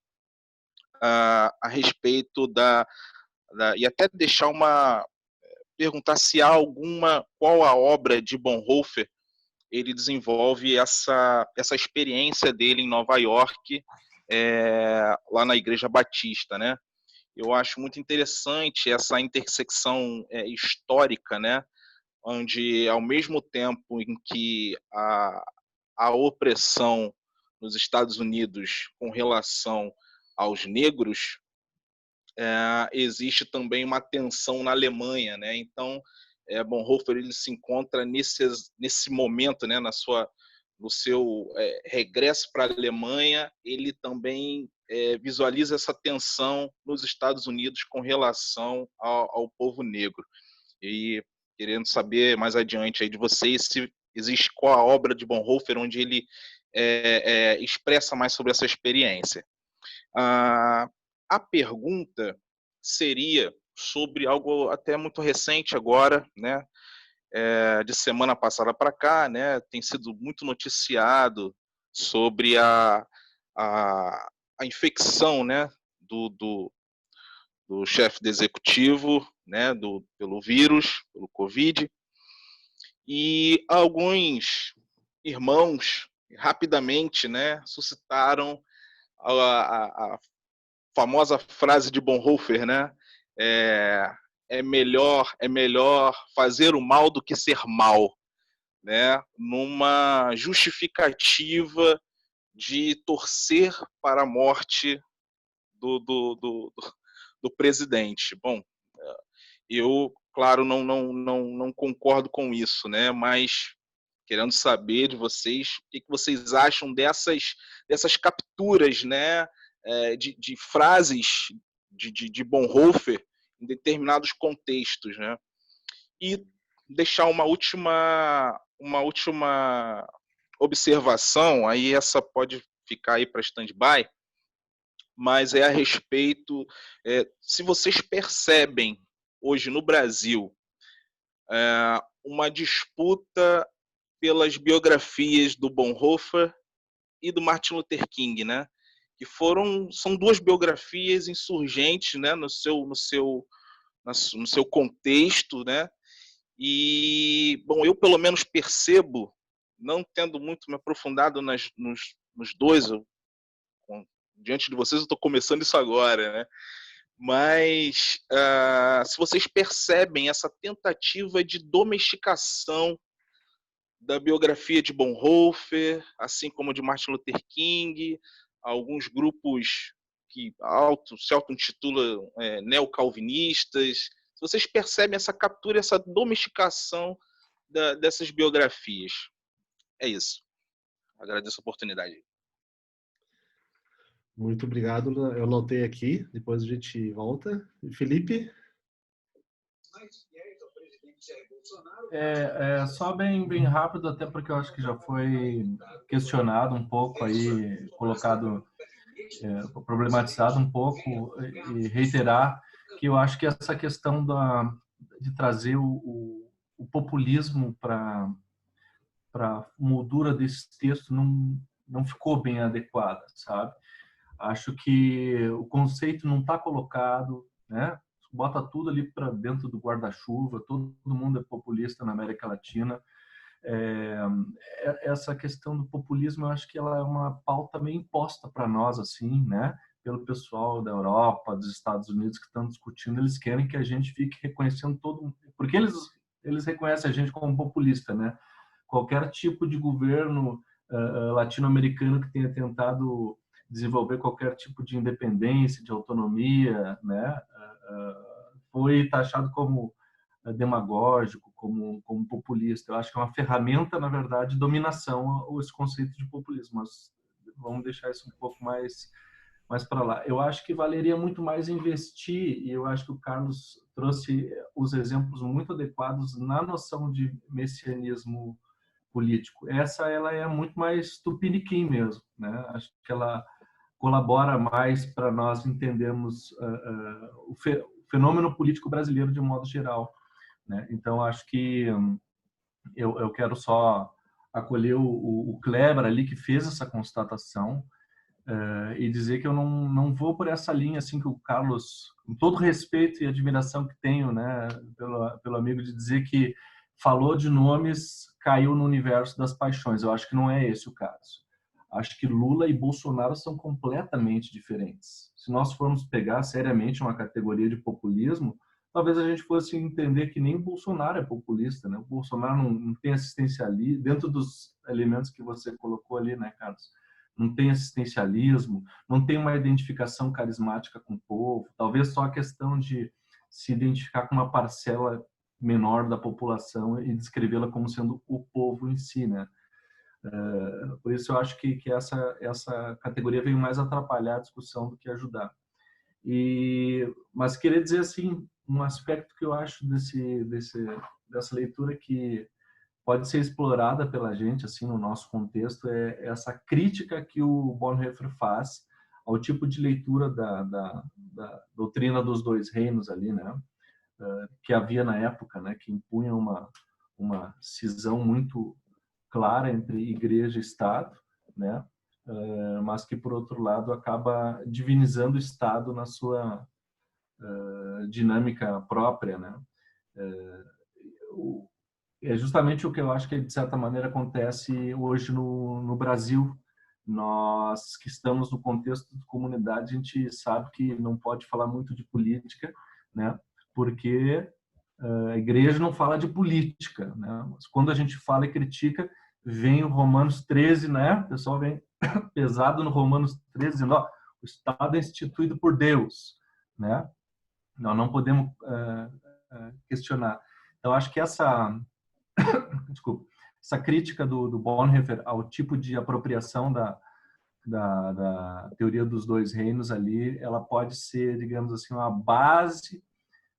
a respeito e até perguntar se há qual a obra de Bonhoeffer ele desenvolve essa experiência dele em Nova York, lá na Igreja Batista, né? Eu acho muito interessante essa intersecção histórica, né? Onde, ao mesmo tempo em que a opressão nos Estados Unidos com relação aos negros, existe também uma tensão na Alemanha, né? Então, Bonhoeffer ele se encontra nesse momento, né? No seu regresso para a Alemanha, ele também visualiza essa tensão nos Estados Unidos com relação ao povo negro. E querendo saber mais adiante aí de vocês se existe qual a obra de Bonhoeffer onde ele expressa mais sobre essa experiência. A pergunta seria sobre algo até muito recente agora, né? De semana passada para cá, né? Tem sido muito noticiado sobre a infecção, né? Do chefe do executivo, né? Pelo vírus, pelo Covid, e alguns irmãos rapidamente, né? Suscitaram a famosa frase de Bonhoeffer, né? É melhor fazer o mal do que ser mal, né? Numa justificativa de torcer para a morte do presidente. Bom, eu claro, não concordo com isso, né? Mas querendo saber de vocês o que vocês acham dessas capturas, né? De frases de Bonhoeffer em determinados contextos, né? E deixar uma última observação, aí essa pode ficar aí para stand-by, mas é a respeito, se vocês percebem hoje no Brasil uma disputa pelas biografias do Bonhoeffer e do Martin Luther King, né? Que são duas biografias insurgentes, né? No seu contexto, né? E, bom, eu pelo menos percebo, não tendo muito me aprofundado nos dois, diante de vocês eu estou começando isso agora, né? Mas se vocês percebem essa tentativa de domesticação da biografia de Bonhoeffer, assim como de Martin Luther King, alguns grupos que se auto-intitulam neocalvinistas, se vocês percebem essa captura, essa domesticação dessas biografias. É isso. Agradeço a oportunidade. Muito obrigado. Eu anotei aqui, depois a gente volta. Felipe? Só bem rápido, até porque eu acho que já foi questionado um pouco aí, colocado, problematizado um pouco, e reiterar que eu acho que essa questão de trazer o populismo para a moldura desse texto não ficou bem adequada, sabe? Acho que o conceito não está colocado, né? Bota tudo ali para dentro do guarda-chuva, todo mundo é populista na América Latina. Essa questão do populismo, eu acho que ela é uma pauta meio imposta para nós, assim, né? Pelo pessoal da Europa, dos Estados Unidos que estão discutindo, eles querem que a gente fique reconhecendo todo mundo, porque eles reconhecem a gente como populista, né? Qualquer tipo de governo latino-americano que tenha tentado desenvolver qualquer tipo de independência, de autonomia, né? Foi taxado como demagógico, como populista. Eu acho que é uma ferramenta, na verdade, de dominação esse conceito de populismo, mas vamos deixar isso um pouco mais para lá. Eu acho que valeria muito mais investir, e eu acho que o Carlos trouxe os exemplos muito adequados na noção de messianismo político. Ela é muito mais tupiniquim mesmo, né? Acho que ela colabora mais para nós entendermos o fenômeno político brasileiro de um modo geral, né? Então, acho que eu quero só acolher o Kleber ali, que fez essa constatação, e dizer que eu não vou por essa linha assim que o Carlos, com todo respeito e admiração que tenho, né, pelo amigo, de dizer que falou de nomes, caiu no universo das paixões. Eu acho que não é esse o caso. Acho que Lula e Bolsonaro são completamente diferentes. Se nós formos pegar seriamente uma categoria de populismo, talvez a gente fosse entender que nem o Bolsonaro é populista, né? O Bolsonaro não tem assistencialismo, dentro dos elementos que você colocou ali, né, Carlos? Não tem assistencialismo, não tem uma identificação carismática com o povo, talvez só a questão de se identificar com uma parcela menor da população e descrevê-la como sendo o povo em si, né? Por isso eu acho que essa categoria veio mais atrapalhar a discussão do que ajudar. Mas queria dizer assim, um aspecto que eu acho dessa leitura que pode ser explorada pela gente assim no nosso contexto é essa crítica que o Bonhoeffer faz ao tipo de leitura da doutrina dos dois reinos ali, né? Que havia na época, né? Que impunha uma cisão muito clara entre igreja e Estado, né? Mas que, por outro lado, acaba divinizando o Estado na sua dinâmica própria, né? É justamente o que eu acho que, de certa maneira, acontece hoje no Brasil. Nós que estamos no contexto de comunidade, a gente sabe que não pode falar muito de política, né? Porque a igreja não fala de política, né? Mas quando a gente fala e critica, vem o Romanos 13, né? O pessoal vem pesado no Romanos 13, dizendo, ó, o Estado é instituído por Deus, né? Nós não podemos questionar. Então, acho que essa desculpa, essa crítica do Bonhoeffer ao tipo de apropriação da teoria dos dois reinos ali, ela pode ser, digamos assim, uma base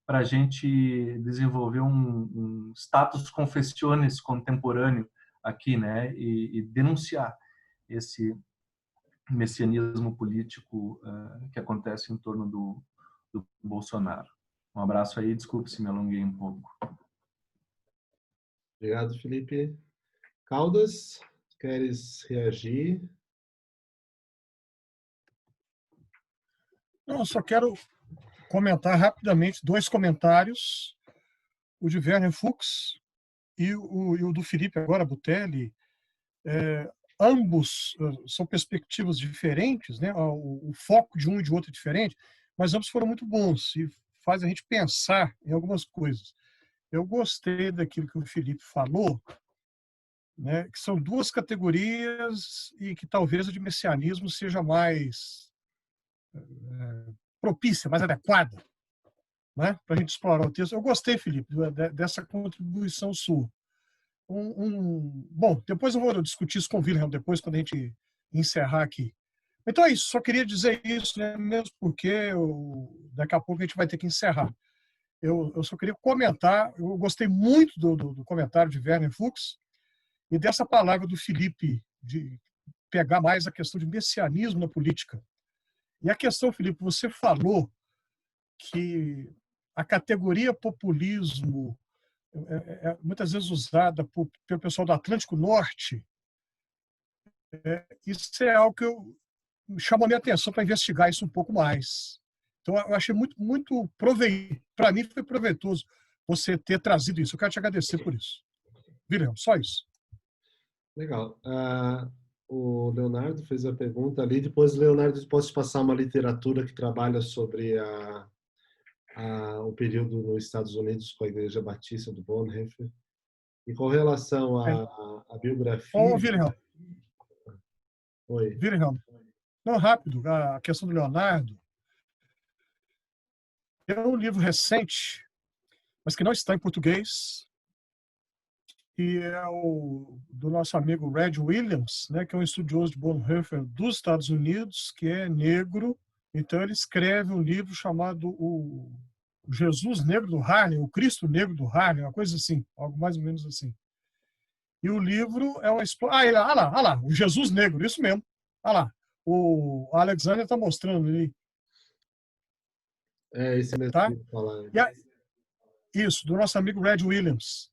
para a gente desenvolver um status confessiones contemporâneo aqui, né, e denunciar esse messianismo político que acontece em torno do Bolsonaro. Um abraço aí, desculpe se me alonguei um pouco. Obrigado, Felipe. Caldas, queres reagir? Não, eu só quero comentar rapidamente 2 comentários, o de Werner Fuchs e o do Felipe agora, Butelli. Ambos são perspectivas diferentes, né? O foco de um e de outro é diferente, mas ambos foram muito bons e faz a gente pensar em algumas coisas. Eu gostei daquilo que o Felipe falou, né? Que são 2 categorias e que talvez a de messianismo seja mais propícia, mais adequada, né? Para a gente explorar o texto. Eu gostei, Felipe, dessa contribuição sua. Bom, depois eu vou discutir isso com o Wilhelm, depois, quando a gente encerrar aqui. Então é isso, só queria dizer isso, né, mesmo porque daqui a pouco a gente vai ter que encerrar. Eu só queria comentar, eu gostei muito do comentário de Werner Fuchs e dessa palavra do Felipe, de pegar mais a questão de messianismo na política. E a questão, Felipe, você falou que a categoria populismo é muitas vezes usada pelo pessoal do Atlântico Norte. Isso é algo que chamou a minha atenção para investigar isso um pouco mais. Então, eu achei muito proveitoso. Para mim, foi proveitoso você ter trazido isso. Eu quero te agradecer por isso. Wilhelm, só isso. Legal. O Leonardo fez a pergunta ali. Depois, Leonardo, posso passar uma literatura que trabalha sobre o período nos Estados Unidos com a Igreja Batista do Bonhoeffer. E com relação à biografia... Ô, Wilhelm. Oi. Wilhelm. Não, rápido. A questão do Leonardo. É um livro recente, mas que não está em português, e é do nosso amigo Red Williams, né, que é um estudioso de Bonhoeffer dos Estados Unidos, que é negro. Então, ele escreve um livro chamado O Jesus Negro do Harlem, o Cristo Negro do Harlem, uma coisa assim, algo mais ou menos assim. E o livro é uma... olha lá, o Jesus Negro, isso mesmo. Olha lá, o Alexander está mostrando ali. Esse mesmo tá? que falar. Isso, do nosso amigo Red Williams,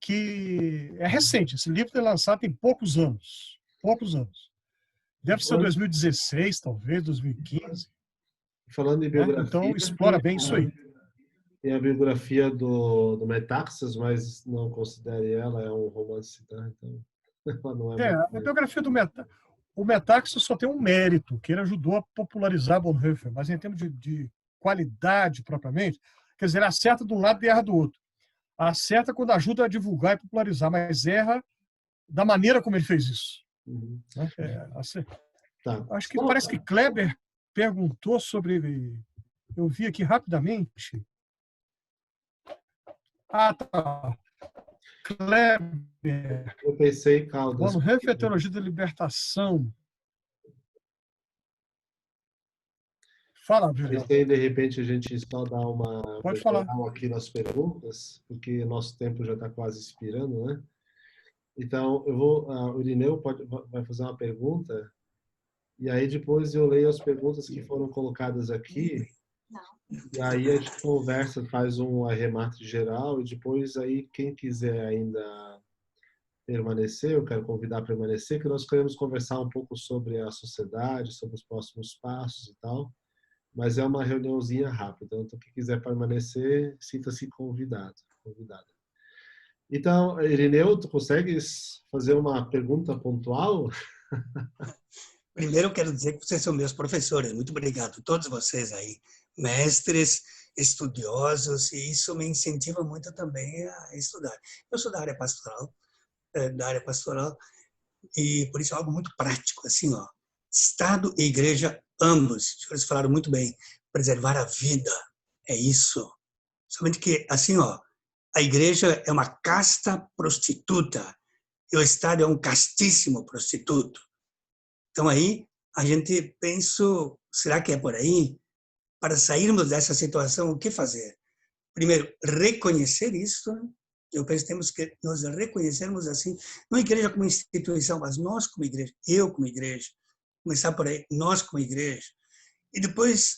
que é recente. Esse livro foi lançado tem poucos anos. Deve ser 2016, talvez, 2015. Falando em biografia... Então, explora bem isso aí. Tem a biografia do Metaxas, mas não considere ela, é um romance, tá? Então, ela não a biografia do Metaxas... O Metaxas só tem um mérito, que ele ajudou a popularizar Bonhoeffer, mas em termos de qualidade propriamente, quer dizer, acerta de um lado e erra do outro. Acerta quando ajuda a divulgar e popularizar, mas erra da maneira como ele fez isso. Tá. Acho que parece que Kleber perguntou sobre... Eu vi aqui rapidamente. Tá. Kleber. Eu pensei, Caldas. Bonhoeffer, Teologia da Libertação. Fala, Wilhelm. Pensei, de repente, a gente só dar uma... Pode falar. Aqui nas perguntas, porque nosso tempo já está quase expirando, né? Então, o Irineu vai fazer uma pergunta, e aí depois eu leio as perguntas que foram colocadas aqui, e aí a gente conversa, faz um arremate geral, e depois aí quem quiser ainda permanecer, eu quero convidar a permanecer, que nós queremos conversar um pouco sobre a sociedade, sobre os próximos passos e tal, mas é uma reuniãozinha rápida, então quem quiser permanecer, sinta-se convidada. Então, Irineu, tu consegues fazer uma pergunta pontual? Primeiro, eu quero dizer que vocês são meus professores. Muito obrigado, todos vocês aí, mestres, estudiosos, e isso me incentiva muito também a estudar. Eu sou da área pastoral, e por isso é algo muito prático, assim, ó. Estado e igreja, ambos, os senhores falaram muito bem, preservar a vida, é isso. Somente que, assim, ó, A igreja é uma casta prostituta e o Estado é um castíssimo prostituto. Então aí a gente pensa, será que é por aí? Para sairmos dessa situação, o que fazer? Primeiro, reconhecer isso. Eu penso que temos que nos reconhecermos assim, não a igreja como instituição, mas nós como igreja, eu como igreja. Começar por aí, nós como igreja. E depois,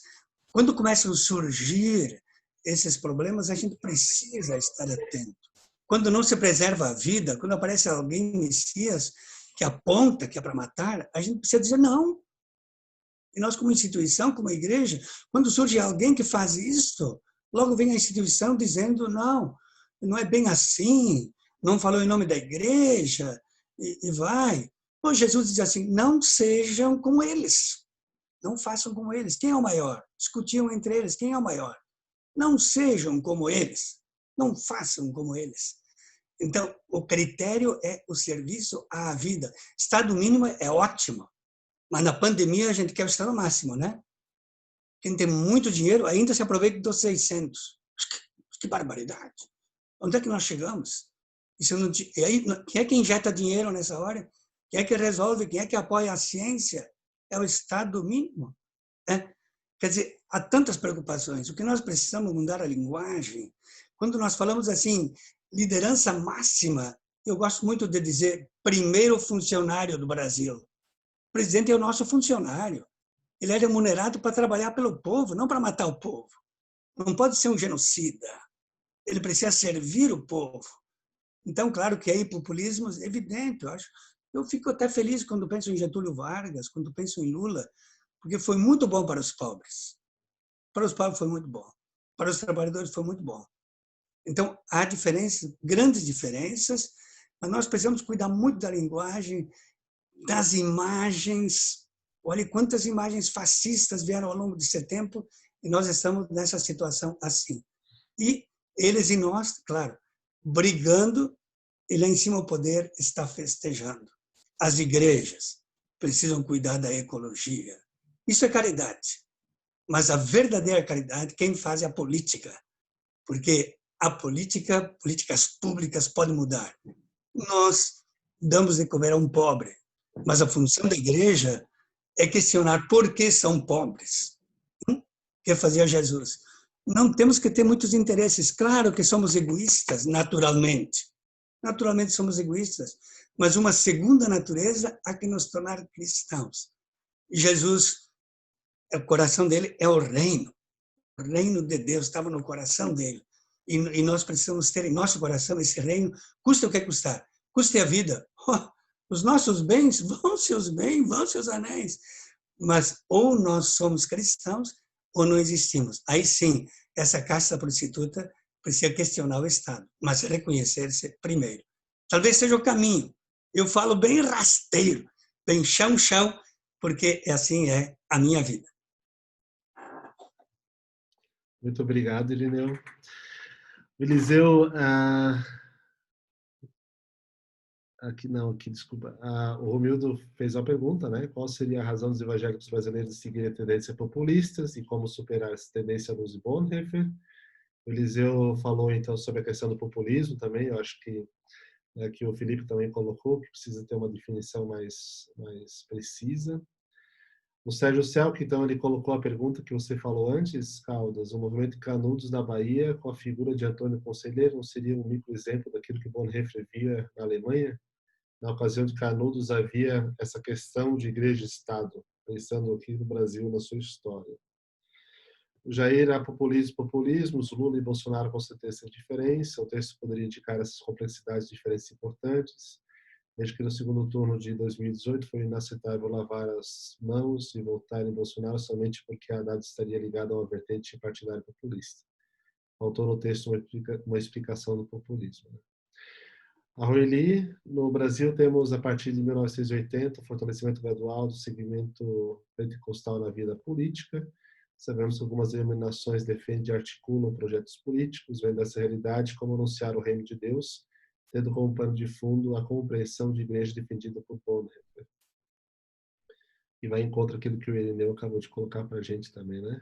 quando começam a surgir esses problemas, a gente precisa estar atento. Quando não se preserva a vida, quando aparece alguém, Messias, que aponta que é para matar, a gente precisa dizer não. E nós, como instituição, como igreja, quando surge alguém que faz isso, logo vem a instituição dizendo não, não é bem assim, não falou em nome da igreja, e vai. Pois Jesus diz assim, não sejam como eles, não façam como eles. Quem é o maior? Discutiam entre eles, quem é o maior? Não sejam como eles, não façam como eles. Então, o critério é o serviço à vida. Estado mínimo é ótimo, mas na pandemia a gente quer o estado máximo, né? Quem tem muito dinheiro ainda se aproveita dos 600. Que barbaridade. Onde é que nós chegamos? Isso não, e aí, quem é que injeta dinheiro nessa hora? Quem é que resolve? Quem é que apoia a ciência? É o estado mínimo. Né? Quer dizer, há tantas preocupações. O que nós precisamos mudar a linguagem. Quando nós falamos assim, liderança máxima, eu gosto muito de dizer primeiro funcionário do Brasil. O presidente é o nosso funcionário. Ele é remunerado para trabalhar pelo povo, não para matar o povo. Não pode ser um genocida. Ele precisa servir o povo. Então, claro que aí populismo é evidente, eu acho. Eu fico até feliz quando penso em Getúlio Vargas, quando penso em Lula, porque foi muito bom para os pobres. Para os pobres foi muito bom. Para os trabalhadores foi muito bom. Então, há diferenças, grandes diferenças, mas nós precisamos cuidar muito da linguagem, das imagens. Olha quantas imagens fascistas vieram ao longo desse tempo e nós estamos nessa situação assim. E eles e nós, claro, brigando, e lá em cima o poder está festejando. As igrejas precisam cuidar da ecologia. Isso é caridade. Mas a verdadeira caridade, quem faz é a política. Porque a política, políticas públicas podem mudar. Nós damos de comer a um pobre, mas a função da igreja é questionar por que são pobres. Que fazia Jesus. Não temos que ter muitos interesses. Claro que somos egoístas, naturalmente. Naturalmente somos egoístas. Mas uma segunda natureza há que nos tornar cristãos. Jesus, o coração dele é o reino. O reino de Deus estava no coração dele. E nós precisamos ter em nosso coração esse reino, custa o que custar. Custe a vida. Os nossos bens, vão-se os bens, vão-se os anéis. Mas ou nós somos cristãos ou não existimos. Aí sim, essa casta prostituta precisa questionar o Estado, mas reconhecer-se primeiro. Talvez seja o caminho. Eu falo bem rasteiro, bem chão, porque assim é a minha vida. Muito obrigado, Irineu. Eliseu, desculpa. O Romildo fez uma pergunta, né? Qual seria a razão dos evangélicos brasileiros seguirem tendências populistas e como superar essa tendência Luz e Bonhoeffer? O Eliseu falou, então, sobre a questão do populismo também. Eu acho que o Felipe também colocou, que precisa ter uma definição mais precisa. O Sérgio Selk, então, ele colocou a pergunta que você falou antes, Caldas. O movimento Canudos na Bahia, com a figura de Antônio Conselheiro, não seria um microexemplo daquilo que Bonhoeffer via na Alemanha? Na ocasião de Canudos havia essa questão de igreja e Estado, pensando aqui no Brasil, na sua história. O Jair, há populismos, Lula e Bolsonaro com certeza têm diferença, o texto poderia indicar essas complexidades e diferenças importantes. Desde que no segundo turno de 2018 foi inaceitável lavar as mãos e votar em Bolsonaro somente porque a Haddad estaria ligada a uma vertente partidária populista. Faltou no texto uma explicação do populismo. A Roeli, no Brasil temos, a partir de 1980, o fortalecimento gradual do segmento pentecostal na vida política. Sabemos que algumas denominações defendem e articulam projetos políticos, vendo essa realidade como anunciar o reino de Deus, tendo como pano de fundo a compreensão de igreja defendida por Bonhoeffer. E vai em contra aquilo que o Irineu acabou de colocar para a gente também, né?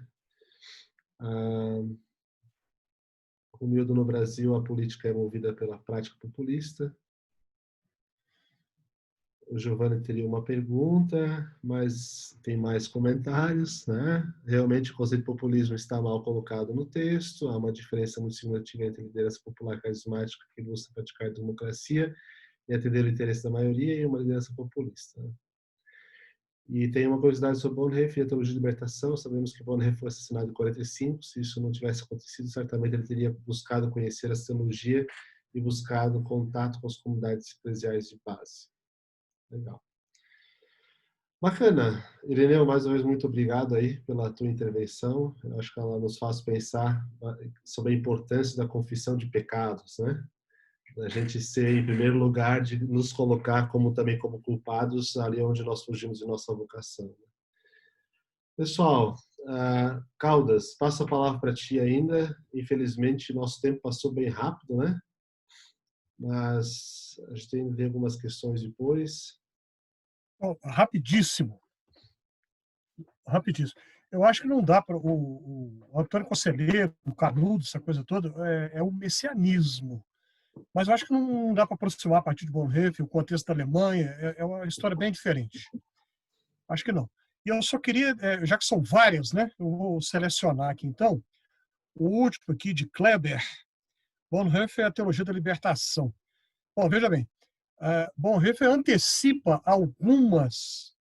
Romildo, no Brasil, a política é movida pela prática populista. O Giovanni teria uma pergunta, mas tem mais comentários, né? Realmente, o conceito de populismo está mal colocado no texto. Há uma diferença muito significativa entre a liderança popular carismática que busca praticar a democracia e atender o interesse da maioria e uma liderança populista. E tem uma curiosidade sobre Bonhoeffer e a teologia de libertação. Sabemos que Bonhoeffer foi assassinado em 45. Se isso não tivesse acontecido, certamente ele teria buscado conhecer essa teologia e buscado contato com as comunidades eclesiais de base. Legal. Bacana. Ireneu, mais uma vez, muito obrigado aí pela tua intervenção. Eu acho que ela nos faz pensar sobre a importância da confissão de pecados, né? A gente ser, em primeiro lugar, de nos colocar também como culpados ali onde nós fugimos de nossa vocação. Pessoal, Caldas, passo a palavra para ti ainda. Infelizmente, nosso tempo passou bem rápido, né? Mas a gente tem que ver algumas questões depois. Bom, rapidíssimo. Eu acho que não dá para o Antônio Conselheiro, o Canudo, essa coisa toda, é o messianismo. Mas eu acho que não dá para aproximar a partir de Bonhoeffer, o contexto da Alemanha, é uma história bem diferente. Acho que não. E eu só queria, já que são várias, né, eu vou selecionar aqui então, o último aqui de Kleber, Bonhoeffer e a teologia da libertação. Bom, veja bem, Bonhoeffer antecipa algumas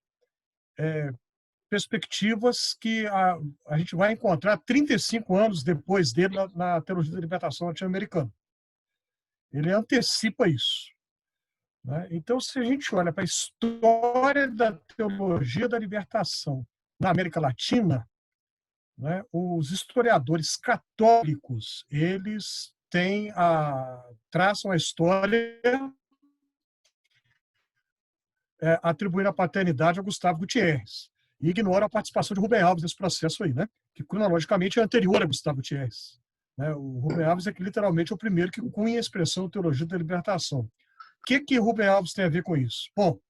perspectivas que a gente vai encontrar 35 anos depois dele na teologia da libertação norte-americana. Ele antecipa isso. Né? Então, se a gente olha para a história da teologia da libertação na América Latina, né, os historiadores católicos, eles traçam a história atribuindo a paternidade a Gustavo Gutierrez e ignoram a participação de Rubem Alves nesse processo aí, né, que cronologicamente é anterior a Gustavo Gutierrez. Né? O Rubem Alves é que literalmente é o primeiro que cunha a expressão teologia da libertação. O que Rubem Alves tem a ver com isso? Bom,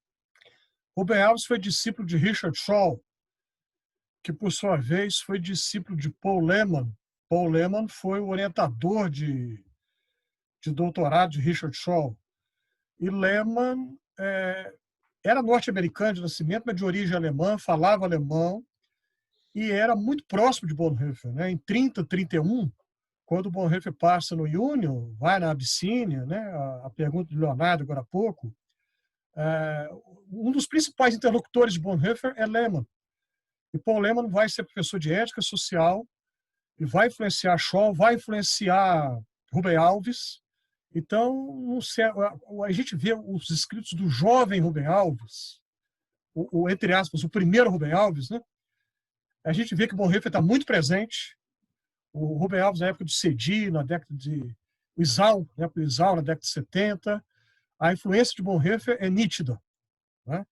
Rubem Alves foi discípulo de Richard Shaw, que, por sua vez, foi discípulo de Paul Lehmann. Paul Lehmann foi o orientador de doutorado de Richard Shaw. E Lehmann era norte-americano de nascimento, mas de origem alemã, falava alemão e era muito próximo de Bonhoeffer. Né? Em 31, quando Bonhoeffer passa no Union, vai na Abissínia, né? A pergunta do Leonardo agora há pouco, um dos principais interlocutores de Bonhoeffer é Lehmann. E Paul Lehmann vai ser professor de ética social e vai influenciar Shaw, vai influenciar Rubem Alves. Então, a gente vê os escritos do jovem Rubem Alves, entre aspas, o primeiro Rubem Alves, né? A gente vê que Bonhoeffer está muito presente. O Rubem Alves, na época do CEDI, na década de... O Isal, na década de 70. A influência de Bonhoeffer é nítida. Né?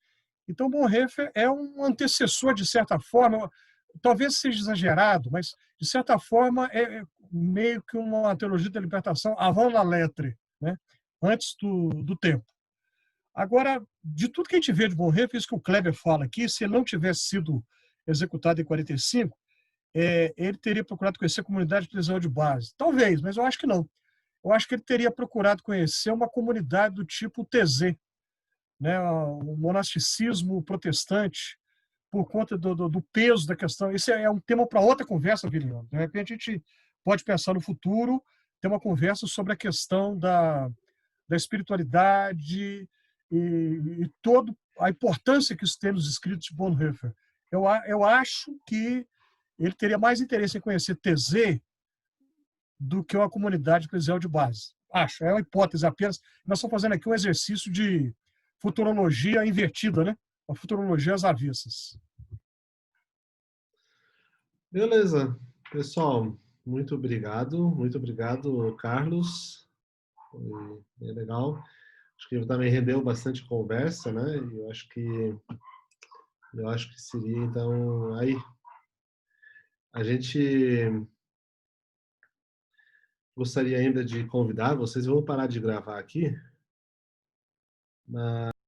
Então, Bonhoeffer é um antecessor, de certa forma, talvez seja exagerado, mas, de certa forma, é meio que uma teologia da libertação avant la lettre, né? Antes do tempo. Agora, de tudo que a gente vê de Bonhoeffer, isso que o Kleber fala aqui, se ele não tivesse sido executado em 45, ele teria procurado conhecer a comunidade eclesial de base. Talvez, mas eu acho que não. Eu acho que ele teria procurado conhecer uma comunidade do tipo TZ, né, o monasticismo protestante, por conta do peso da questão. Esse é um tema para outra conversa, Viliano. De repente, a gente pode pensar no futuro, ter uma conversa sobre a questão da espiritualidade e toda a importância que isso tem nos escritos de Bonhoeffer. Eu acho que ele teria mais interesse em conhecer TZ do que uma comunidade eclesial de base. Acho, é uma hipótese apenas. Nós estamos fazendo aqui um exercício de futurologia invertida, né? A futurologia às avessas. Beleza. Pessoal, muito obrigado, Carlos. Foi bem legal. Acho que também rendeu bastante conversa, né? E eu acho que seria, então, aí a gente gostaria ainda de convidar vocês. Vamos parar de gravar aqui, mas